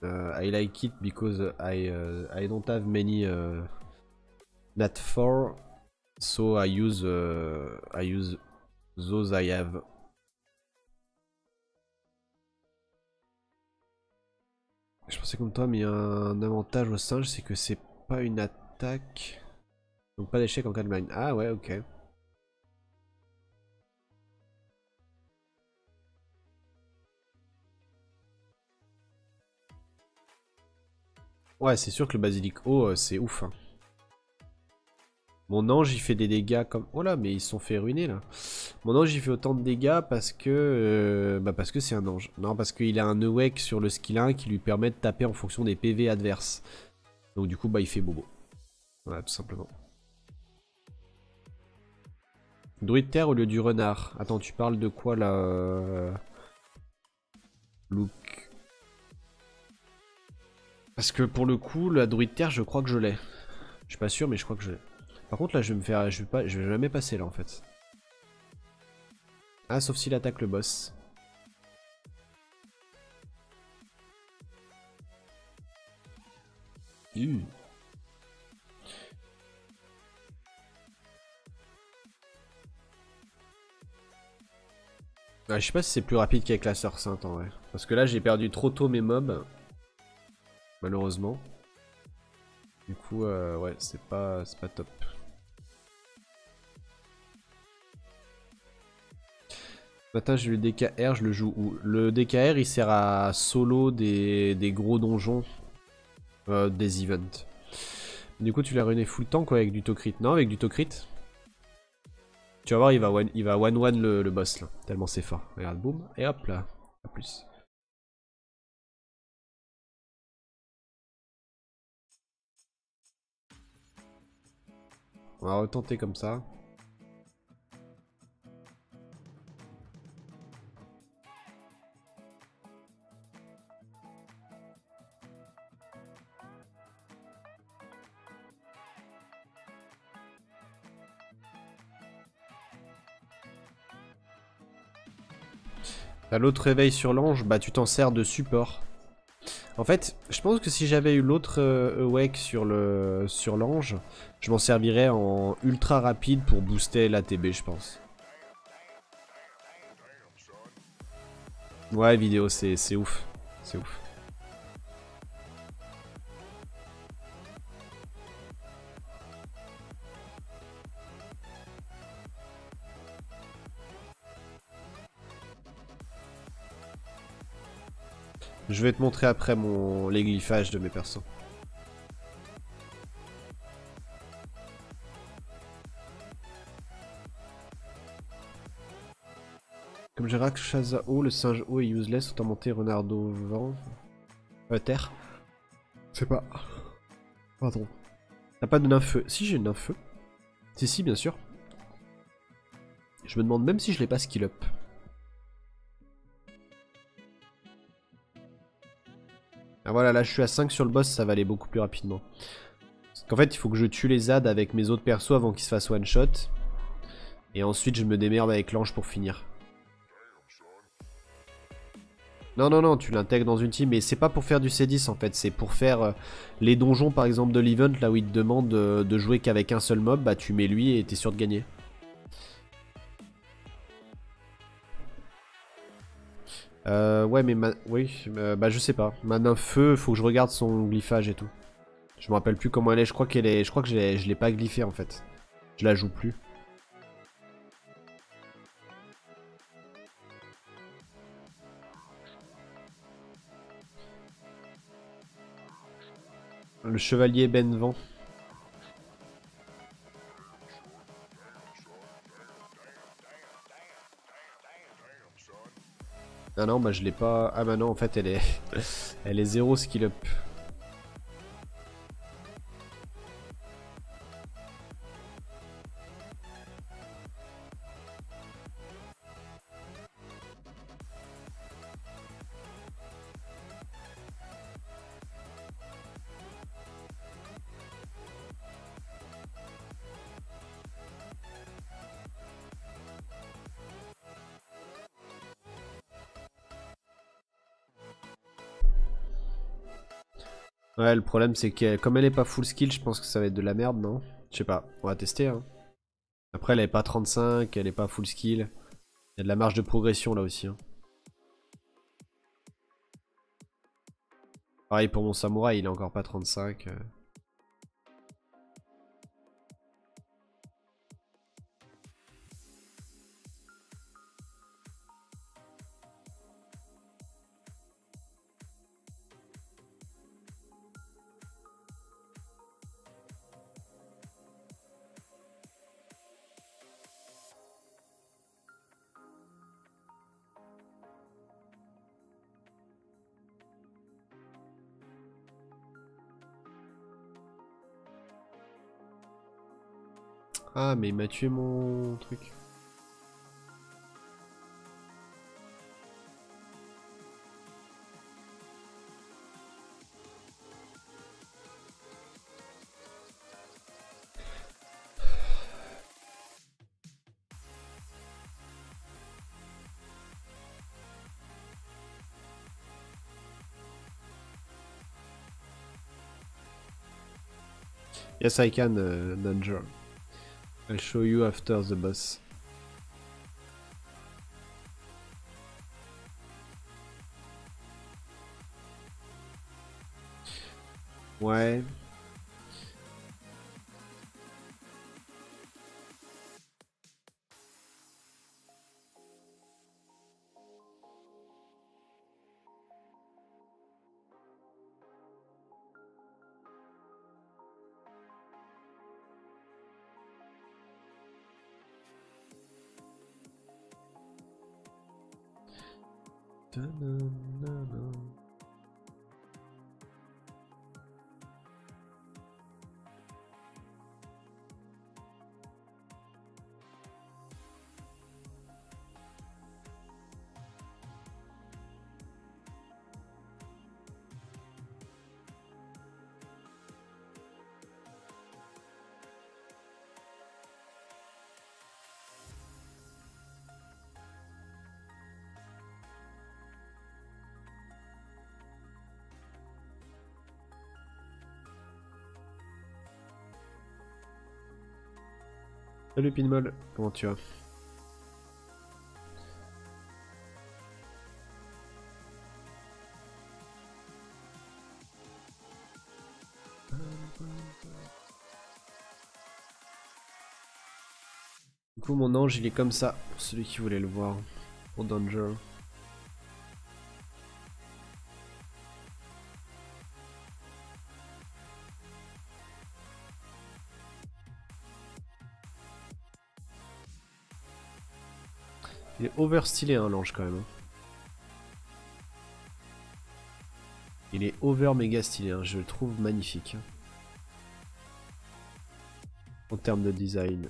I like it because I don't have many Nat 4, so I use those I have. Je pensais comme toi, mais il y a un avantage au singe, c'est que c'est pas une attaque. Donc pas d'échec en cas de blind. Ah ouais, ok. Ouais, c'est sûr que le basilic haut, c'est ouf. Hein. Mon ange, il fait des dégâts comme... Oh là, mais ils se sont fait ruiner, là. Mon ange, il fait autant de dégâts parce que... parce que c'est un ange. Non, parce qu'il a un Ewek sur le skill 1 qui lui permet de taper en fonction des PV adverses. Donc du coup, bah, il fait bobo. Voilà, tout simplement. Druide terre au lieu du renard. Attends, tu parles de quoi, là Look. Parce que pour le coup, la druide terre, je crois que je l'ai. Je suis pas sûr, mais je crois que je l'ai. Par contre, là, je vais me faire... je vais jamais passer, là, en fait. Ah, sauf s'il attaque le boss. Ah, je sais pas si c'est plus rapide qu'avec la sœur sainte, en vrai. Parce que là, j'ai perdu trop tôt mes mobs. Malheureusement. Du coup, ouais, c'est pas top. Ce matin, j'ai eu le DKR, je le joue où? Le DKR, il sert à solo des gros donjons des events. Du coup, tu l'as ruiné full temps quoi avec du Tocrit? Non, avec du Tocrit. Tu vas voir, il va one-one le boss là. Tellement c'est fort. Regarde, boum, et hop là. A plus. On va retenter comme ça. T'as l'autre réveil sur l'ange, bah tu t'en sers de support. En fait, je pense que si j'avais eu l'autre Awake sur l'ange, je m'en servirais en ultra rapide pour booster l'ATB, je pense. Ouais, vidéo, c'est ouf. C'est ouf. Je vais te montrer après les glyphages de mes persos. Comme j'ai Rakshasa haut, le singe haut est useless, autant monter Renardo vent. Terre. C'est pas. Pardon. T'as pas de nymphe. Si j'ai une nymphe. Si, bien sûr. Je me demande même si je l'ai pas skill up. Ah voilà, là je suis à 5 sur le boss, ça va aller beaucoup plus rapidement. Parce qu'en fait, il faut que je tue les ZAD avec mes autres persos avant qu'ils se fassent one shot. Et ensuite, je me démerde avec l'ange pour finir. Non, non, non, tu l'intègres dans une team, mais c'est pas pour faire du C10 en fait, c'est pour faire les donjons par exemple de l'event, là où il te demande de jouer qu'avec un seul mob, bah tu mets lui et t'es sûr de gagner. Ouais, mais oui, bah je sais pas. Ma nymphe feu, faut que je regarde son glyphage et tout. Je me rappelle plus comment elle est, je crois qu'elle est. Je crois que je l'ai pas glyphée en fait. Je la joue plus. Le chevalier Benvent. Ah non, bah je l'ai pas. Ah bah non, en fait elle est. Elle est 0 skill up. Ouais, le problème c'est que comme elle est pas full skill, je pense que ça va être de la merde, non? Je sais pas, on va tester hein. Après elle est pas 35, elle est pas full skill. Il y a de la marge de progression là aussi hein. Pareil pour mon samouraï, il est encore pas 35. Ah mais il m'a tué mon truc. Yes I can, Danger. I'll show you after the boss. Ouais. Salut Pinmol, comment tu vas? Du coup mon ange il est comme ça, pour celui qui voulait le voir, au Danger. Il est overstylé hein, l'ange quand même. Il est over méga stylé, hein. Je le trouve magnifique. En termes de design.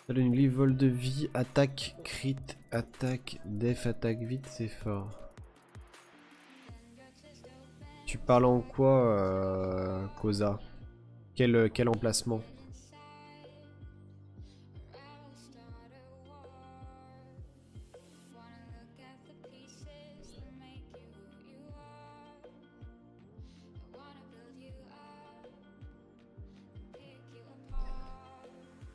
Salut une glyphe, vol de vie, attaque, crit, attaque, def, attaque vite, c'est fort. Tu parles en quoi, Koza? Quel emplacement?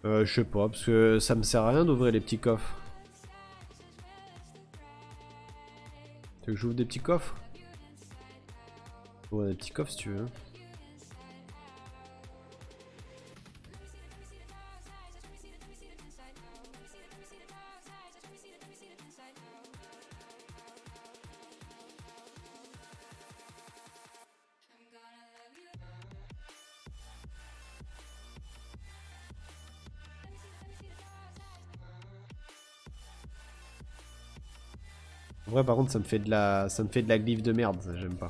Je sais pas, parce que ça me sert à rien d'ouvrir les petits coffres. Tu veux que j'ouvre des petits coffres? Ouais, des petits coffres si tu veux. En vrai, par contre, ça me fait de la glyphe de merde, ça j'aime pas.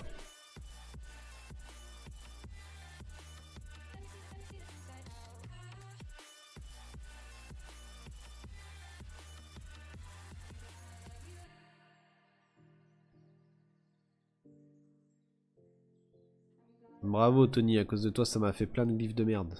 Bravo Tony, à cause de toi, ça m'a fait plein de glyphes de merde.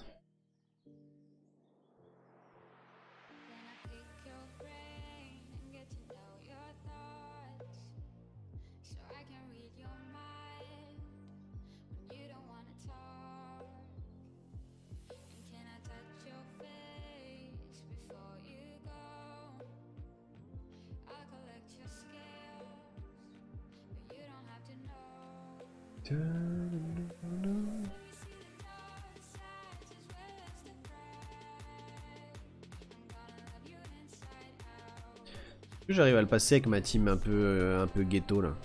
J'arrive à le passer avec ma team un peu ghetto là.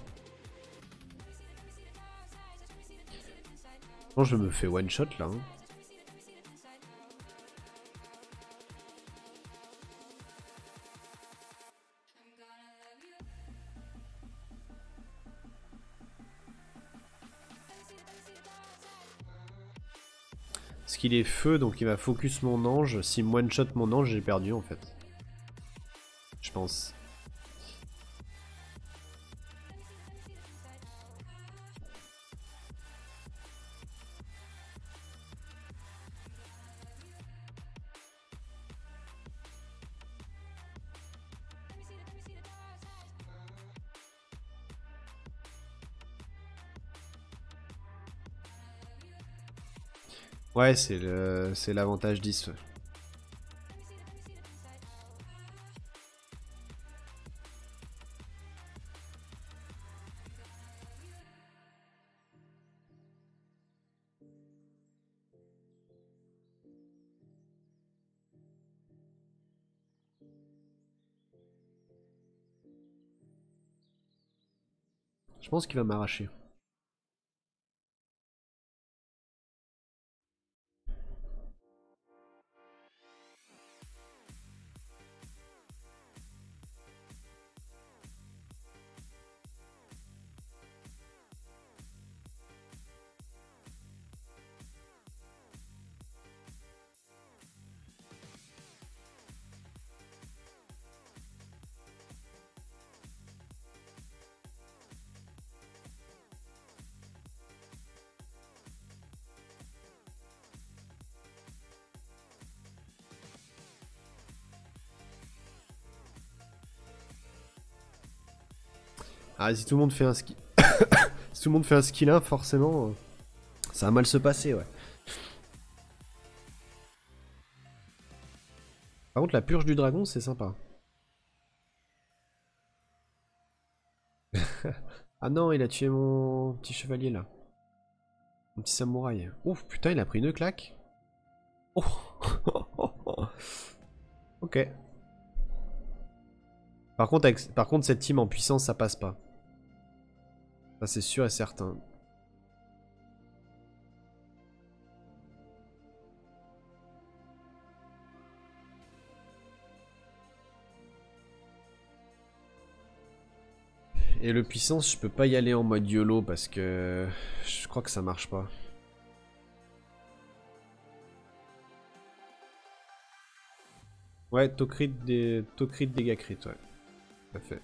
Bon, je me fais one shot là. Hein. Parce qu'il est feu, donc il va focus mon ange. S'il me one shot mon ange, j'ai perdu en fait. Je pense. Ouais, c'est l'avantage 10. Ouais. Je pense qu'il va m'arracher. Ah, si tout le monde fait un ski... si tout le monde fait un skill 1, forcément, ça va mal se passer, ouais. Par contre, la purge du dragon, c'est sympa. Ah non, il a tué mon petit chevalier, là. Mon petit samouraï. Ouf, putain, il a pris une claque. Oh. Ok. Par contre, cette team en puissance, ça passe pas. Ça, c'est sûr et certain. Et le puissance, je peux pas y aller en mode YOLO parce que je crois que ça marche pas. Ouais, Tocrit dégâts crit, ouais. Tout à fait.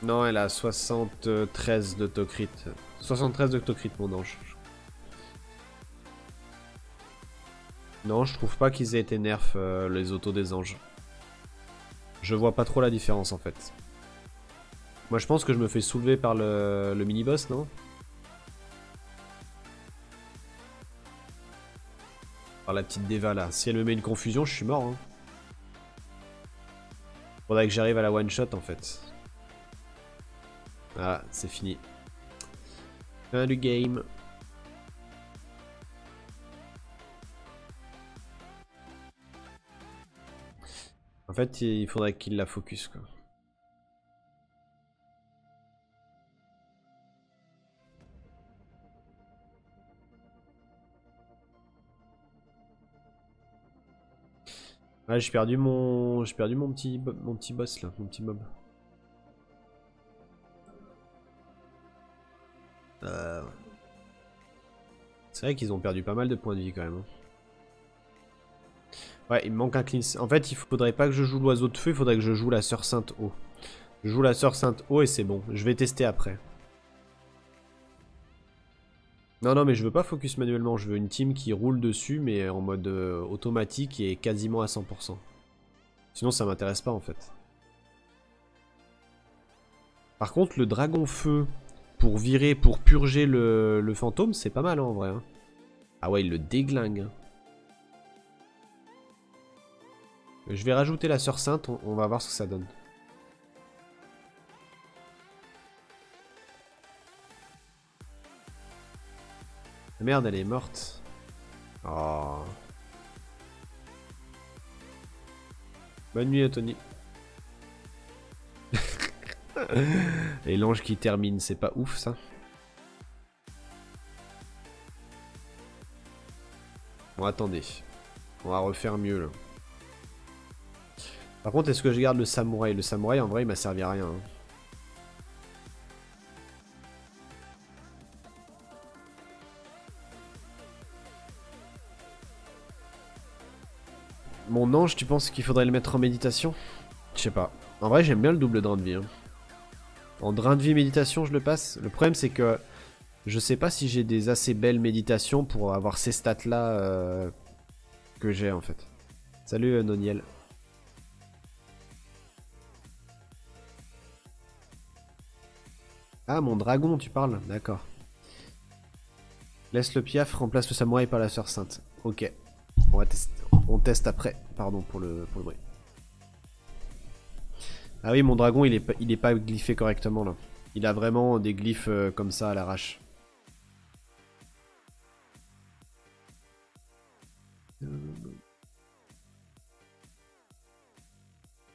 Non, elle a 73 de Tocrit. 73 de Tocrit, mon ange. Non, je trouve pas qu'ils aient été nerfs, les autos des anges. Je vois pas trop la différence, en fait. Moi, je pense que je me fais soulever par le mini-boss, non? Par la petite Deva, là. Si elle me met une confusion, je suis mort, hein. Faudrait que j'arrive à la one-shot, en fait. Voilà, c'est fini. Fin du game. En fait, il faudrait qu'il la focus, quoi. Ouais, j'ai perdu mon mon petit boss là, mon petit mob. C'est vrai qu'ils ont perdu pas mal de points de vie quand même, hein. Ouais, il me manque un cleanse. En fait, il faudrait pas que je joue l'oiseau de feu, il faudrait que je joue la sœur sainte eau. Je joue la sœur sainte eau et c'est bon. Je vais tester après. Non, non, mais je veux pas focus manuellement. Je veux une team qui roule dessus, mais en mode automatique et quasiment à 100%. Sinon, ça m'intéresse pas en fait. Par contre, le dragon feu pour virer, pour purger le fantôme, c'est pas mal hein, en vrai, hein. Ah ouais, il le déglingue, hein. Je vais rajouter la sœur sainte, on va voir ce que ça donne. Merde, elle est morte. Oh. Bonne nuit, Tony. Et l'ange qui termine, c'est pas ouf ça. Bon, attendez. On va refaire mieux là. Par contre, est-ce que je garde le samouraï? Le samouraï, en vrai, il m'a servi à rien, hein. Mon ange, tu penses qu'il faudrait le mettre en méditation? Je sais pas. En vrai, j'aime bien le double drain de vie, hein. En drain de vie méditation, je le passe. Le problème, c'est que je sais pas si j'ai des assez belles méditations pour avoir ces stats-là que j'ai, en fait. Salut, Noniel. Ah, mon dragon, tu parles? D'accord. Laisse le piaf, remplace le samouraï par la sœur sainte. Ok. On va tester. On teste après. Pardon pour le bruit. Ah oui, mon dragon, il est pas glyphé correctement, là. Il a vraiment des glyphes comme ça à l'arrache.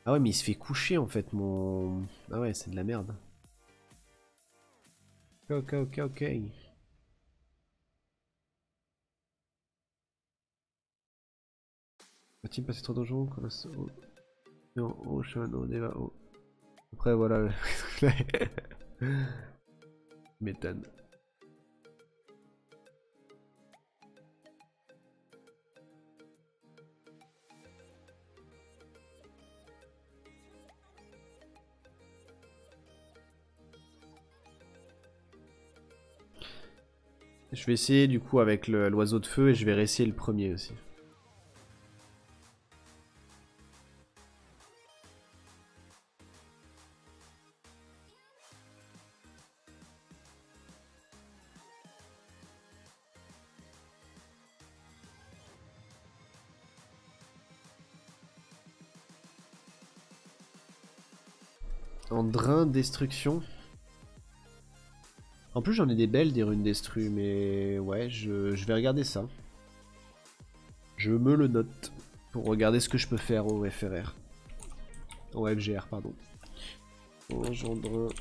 Ah ouais, mais il se fait coucher, en fait, mon... Ah ouais, c'est de la merde. Ok, ok, ok. Va-t-il passer trop dangereux? Non, oh, Shano, Deva, oh. Après, voilà. M'étonne. Je vais essayer du coup avec l'oiseau de feu et je vais réessayer le premier aussi. En drain destruction. En plus j'en ai des belles des runes destru, mais ouais, je vais regarder ça. Je me le note pour regarder ce que je peux faire au FRR. Au FGR, pardon. Engendre.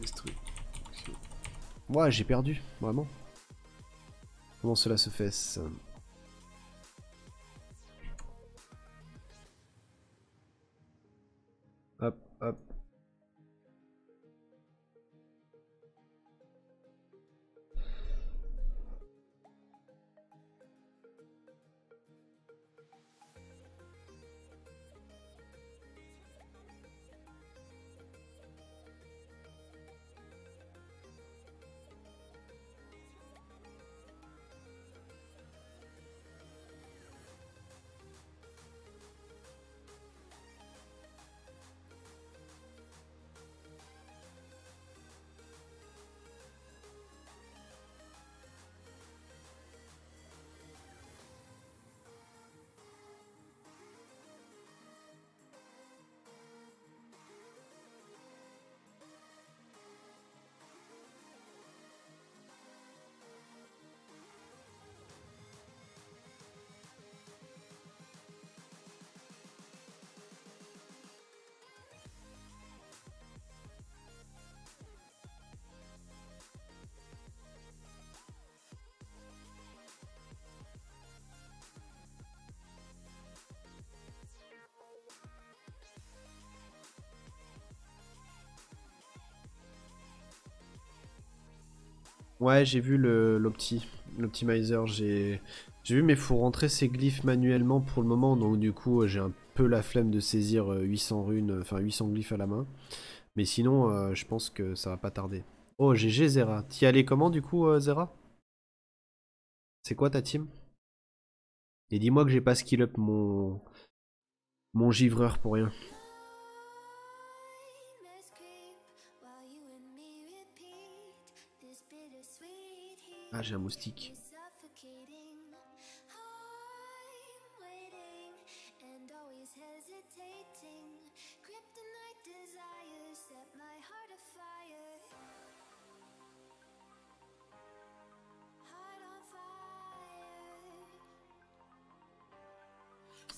Destruction. Ouais, j'ai perdu, vraiment. Comment cela se fait ça? Hop, hop. Ouais, j'ai vu l'optimizer, j'ai vu, mais faut rentrer ces glyphes manuellement pour le moment, donc du coup j'ai un peu la flemme de saisir 800 runes, enfin 800 glyphes à la main. Mais sinon, je pense que ça va pas tarder. Oh, GG Zera. T'y allais comment du coup, Zera? C'est quoi ta team? Et dis-moi que j'ai pas skill up mon givreur pour rien. Ah, j'ai un moustique.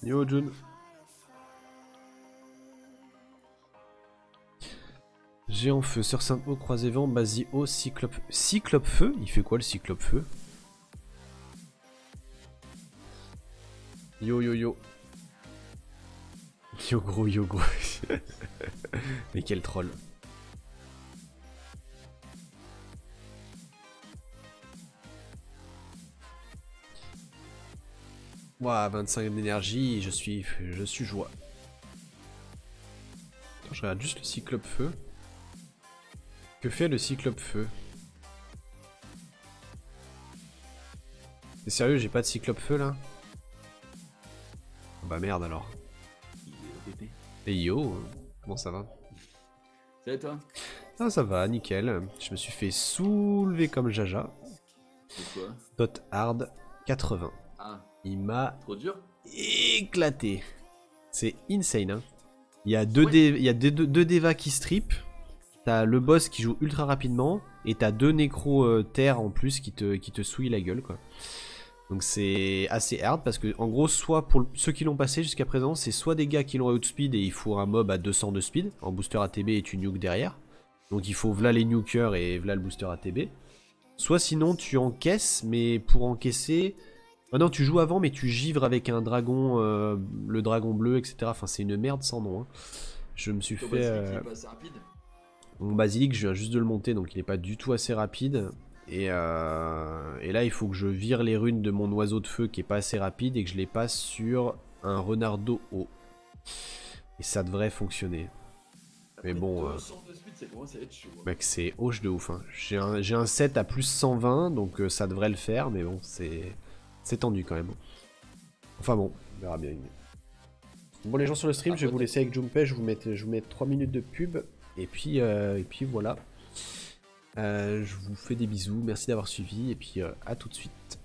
Yo Jun. Géant feu, Sœur Sainte-Eau, Croisé Vent, Basio, Cyclope. Cyclope feu? Il fait quoi le cyclope feu? Yo yo yo. Yo gros yo gros. Mais quel troll. Ouah, 25 d'énergie, je suis joie. Attends, je regarde juste le cyclope feu. Que fait le cyclope feu? T'es sérieux, j'ai pas de cyclope feu là? Bah merde alors. Et yo, comment ça va? Salut toi. Ah ça va, nickel. Je me suis fait soulever comme Jaja. Pourquoi? Dot hard 80. Ah, Il m'a trop dur? éclaté. C'est insane hein. Il y a deux Deva qui strip. T'as le boss qui joue ultra rapidement. Et t'as deux nécro terre en plus qui te souillent la gueule quoi. Donc c'est assez hard parce que en gros soit pour ceux qui l'ont passé jusqu'à présent c'est soit des gars qui l'ont outspeed et il faut un mob à 200 de speed en booster ATB et tu nuke derrière. Donc il faut v'là les nukers et v'là le booster ATB. Soit sinon tu encaisses mais pour encaisser... Oh non tu joues avant mais tu givres avec un dragon, le dragon bleu etc. Enfin c'est une merde sans nom hein. Je me suis Ton fait... basilic, il est pas assez rapide? Mon basilic je viens juste de le monter donc il est pas du tout assez rapide. Et là il faut que je vire les runes de mon oiseau de feu qui est pas assez rapide et que je les passe sur un renardeau haut. Et ça devrait fonctionner. Mais bon, 200 de speed, ça commence à être chaud. mec, c'est hoche de ouf. Hein. J'ai un set à plus 120, donc ça devrait le faire, mais bon, c'est tendu quand même. Enfin bon, on verra bien. Bon, les gens sur le stream, je vais vous laisser avec Junpei, je vous mets 3 minutes de pub, et puis voilà. Je vous fais des bisous, merci d'avoir suivi, et puis à tout de suite.